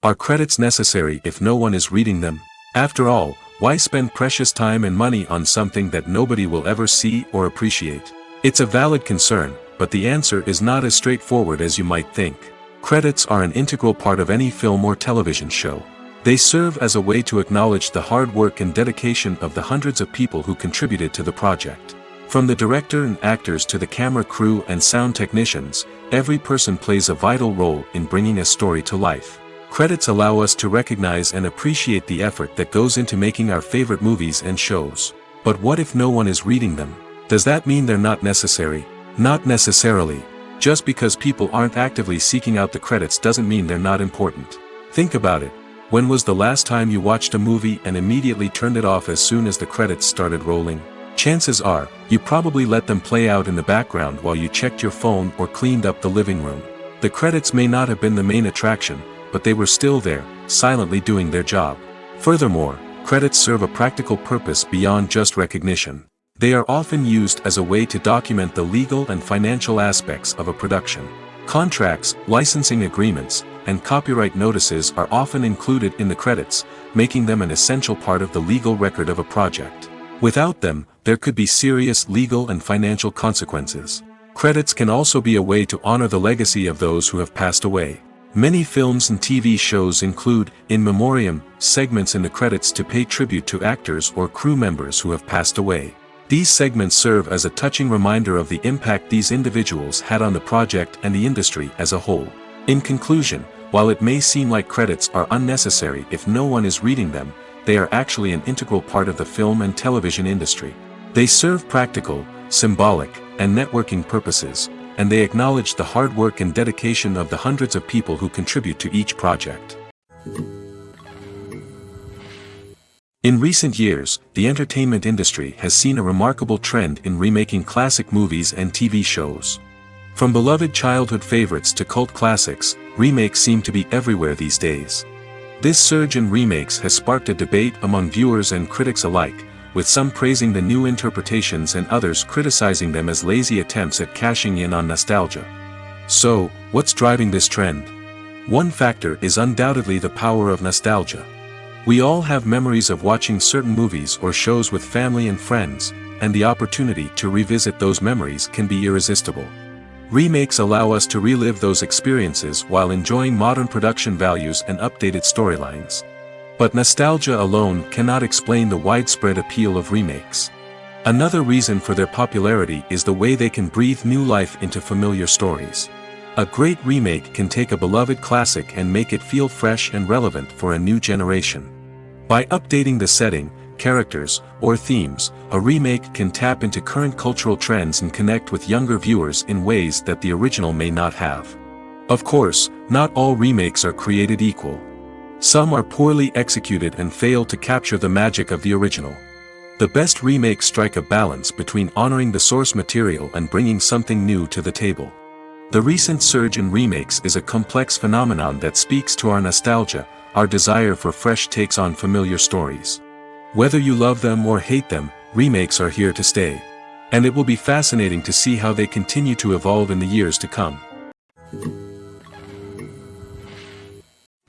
Are credits necessary if no one is reading them? After all, why spend precious time and money on something that nobody will ever see or appreciate? It's a valid concern, but the answer is not as straightforward as you might think. Credits are an integral part of any film or television show. They serve as a way to acknowledge the hard work and dedication of the hundreds of people who contributed to the project. From the director and actors to the camera crew and sound technicians, every person plays a vital role in bringing a story to life. Credits allow us to recognize and appreciate the effort that goes into making our favorite movies and shows. But what if no one is reading them? Does that mean they're not necessary? Not necessarily. Just because people aren't actively seeking out the credits doesn't mean they're not important. Think about it. When was the last time you watched a movie and immediately turned it off as soon as the credits started rolling? Chances are, you probably let them play out in the background while you checked your phone or cleaned up the living room. The credits may not have been the main attraction, but they were still there, silently doing their job. Furthermore, credits serve a practical purpose beyond just recognition. They are often used as a way to document the legal and financial aspects of a production. Contracts, licensing agreements, and copyright notices are often included in the credits, making them an essential part of the legal record of a project. Without them, there could be serious legal and financial consequences. Credits can also be a way to honor the legacy of those who have passed away. Many films and TV shows include, in memoriam, segments in the credits to pay tribute to actors or crew members who have passed away. These segments serve as a touching reminder of the impact these individuals had on the project and the industry as a whole. In conclusion, while it may seem like credits are unnecessary if no one is reading them, they are actually an integral part of the film and television industry. They serve practical, symbolic, and networking purposes, and they acknowledge the hard work and dedication of the hundreds of people who contribute to each project. In recent years, the entertainment industry has seen a remarkable trend in remaking classic movies and TV shows. From beloved childhood favorites to cult classics, remakes seem to be everywhere these days. This surge in remakes has sparked a debate among viewers and critics alike, with some praising the new interpretations and others criticizing them as lazy attempts at cashing in on nostalgia. So, what's driving this trend? One factor is undoubtedly the power of nostalgia. We all have memories of watching certain movies or shows with family and friends, and the opportunity to revisit those memories can be irresistible. Remakes allow us to relive those experiences while enjoying modern production values and updated storylines. But nostalgia alone cannot explain the widespread appeal of remakes. Another reason for their popularity is the way they can breathe new life into familiar stories. A great remake can take a beloved classic and make it feel fresh and relevant for a new generation. By updating the setting, characters, or themes, a remake can tap into current cultural trends and connect with younger viewers in ways that the original may not have. Of course, not all remakes are created equal. Some are poorly executed and fail to capture the magic of the original. The best remakes strike a balance between honoring the source material and bringing something new to the table. The recent surge in remakes is a complex phenomenon that speaks to our nostalgia, our desire for fresh takes on familiar stories. Whether you love them or hate them, remakes are here to stay. And it will be fascinating to see how they continue to evolve in the years to come.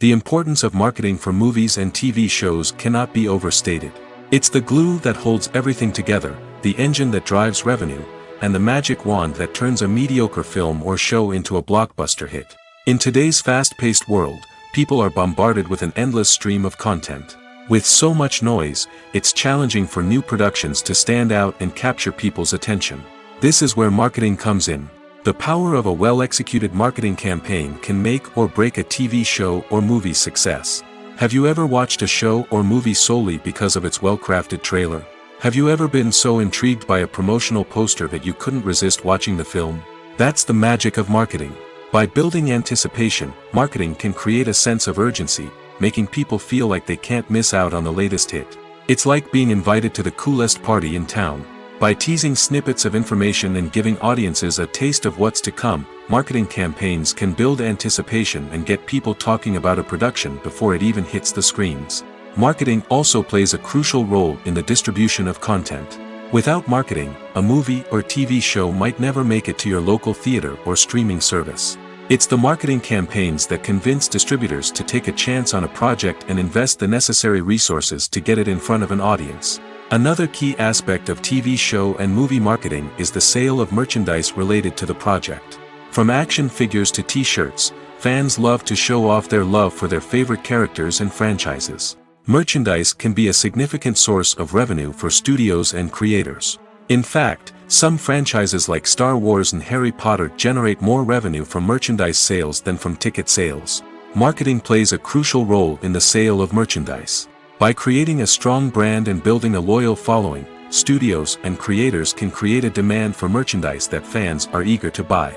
The importance of marketing for movies and TV shows cannot be overstated. It's the glue that holds everything together, the engine that drives revenue, and the magic wand that turns a mediocre film or show into a blockbuster hit. In today's fast-paced world, people are bombarded with an endless stream of content. With so much noise, it's challenging for new productions to stand out and capture people's attention. This is where marketing comes in. The power of a well-executed marketing campaign can make or break a TV show or movie's success. Have you ever watched a show or movie solely because of its well-crafted trailer? Have you ever been so intrigued by a promotional poster that you couldn't resist watching the film? That's the magic of marketing. By building anticipation, marketing can create a sense of urgency, making people feel like they can't miss out on the latest hit. It's like being invited to the coolest party in town. By teasing snippets of information and giving audiences a taste of what's to come, marketing campaigns can build anticipation and get people talking about a production before it even hits the screens. Marketing also plays a crucial role in the distribution of content. Without marketing, a movie or TV show might never make it to your local theater or streaming service. It's the marketing campaigns that convince distributors to take a chance on a project and invest the necessary resources to get it in front of an audience. Another key aspect of TV show and movie marketing is the sale of merchandise related to the project. From action figures to t-shirts, fans love to show off their love for their favorite characters and franchises. Merchandise can be a significant source of revenue for studios and creators. In fact, some franchises like Star Wars and Harry Potter generate more revenue from merchandise sales than from ticket sales. Marketing plays a crucial role in the sale of merchandise. By creating a strong brand and building a loyal following, studios and creators can create a demand for merchandise that fans are eager to buy.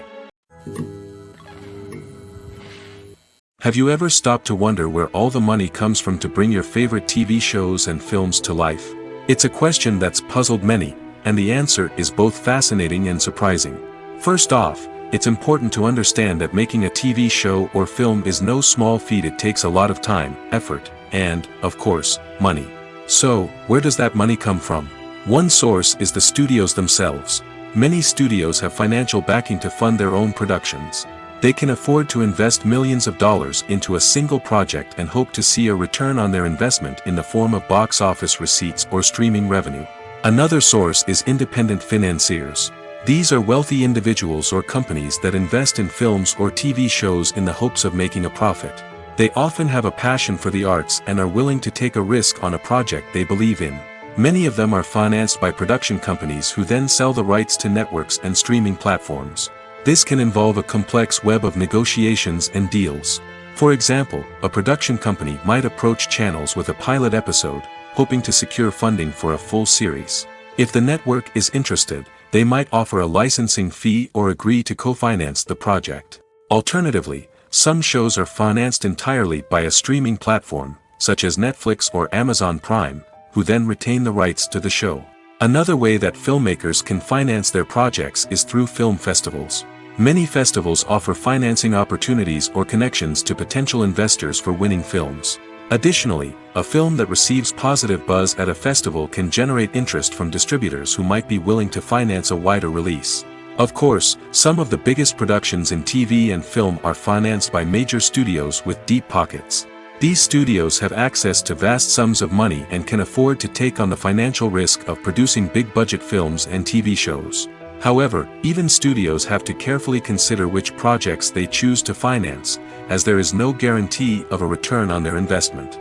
Have you ever stopped to wonder where all the money comes from to bring your favorite TV shows and films to life? It's a question that's puzzled many, and the answer is both fascinating and surprising. First off, it's important to understand that making a TV show or film is no small feat. It takes a lot of time, effort, and, of course, money. So, where does that money come from? One source is the studios themselves. Many studios have financial backing to fund their own productions. They can afford to invest millions of dollars into a single project and hope to see a return on their investment in the form of box office receipts or streaming revenue. Another source is independent financiers. These are wealthy individuals or companies that invest in films or TV shows in the hopes of making a profit. They often have a passion for the arts and are willing to take a risk on a project they believe in. Many of them are financed by production companies who then sell the rights to networks and streaming platforms. This can involve a complex web of negotiations and deals. For example, a production company might approach channels with a pilot episode, hoping to secure funding for a full series. If the network is interested, they might offer a licensing fee or agree to co-finance the project. Alternatively, some shows are financed entirely by a streaming platform, such as Netflix or Amazon Prime, who then retain the rights to the show. Another way that filmmakers can finance their projects is through film festivals. Many festivals offer financing opportunities or connections to potential investors for winning films. Additionally, a film that receives positive buzz at a festival can generate interest from distributors who might be willing to finance a wider release. Of course, some of the biggest productions in TV and film are financed by major studios with deep pockets. These studios have access to vast sums of money and can afford to take on the financial risk of producing big-budget films and TV shows. However, even studios have to carefully consider which projects they choose to finance, as there is no guarantee of a return on their investment.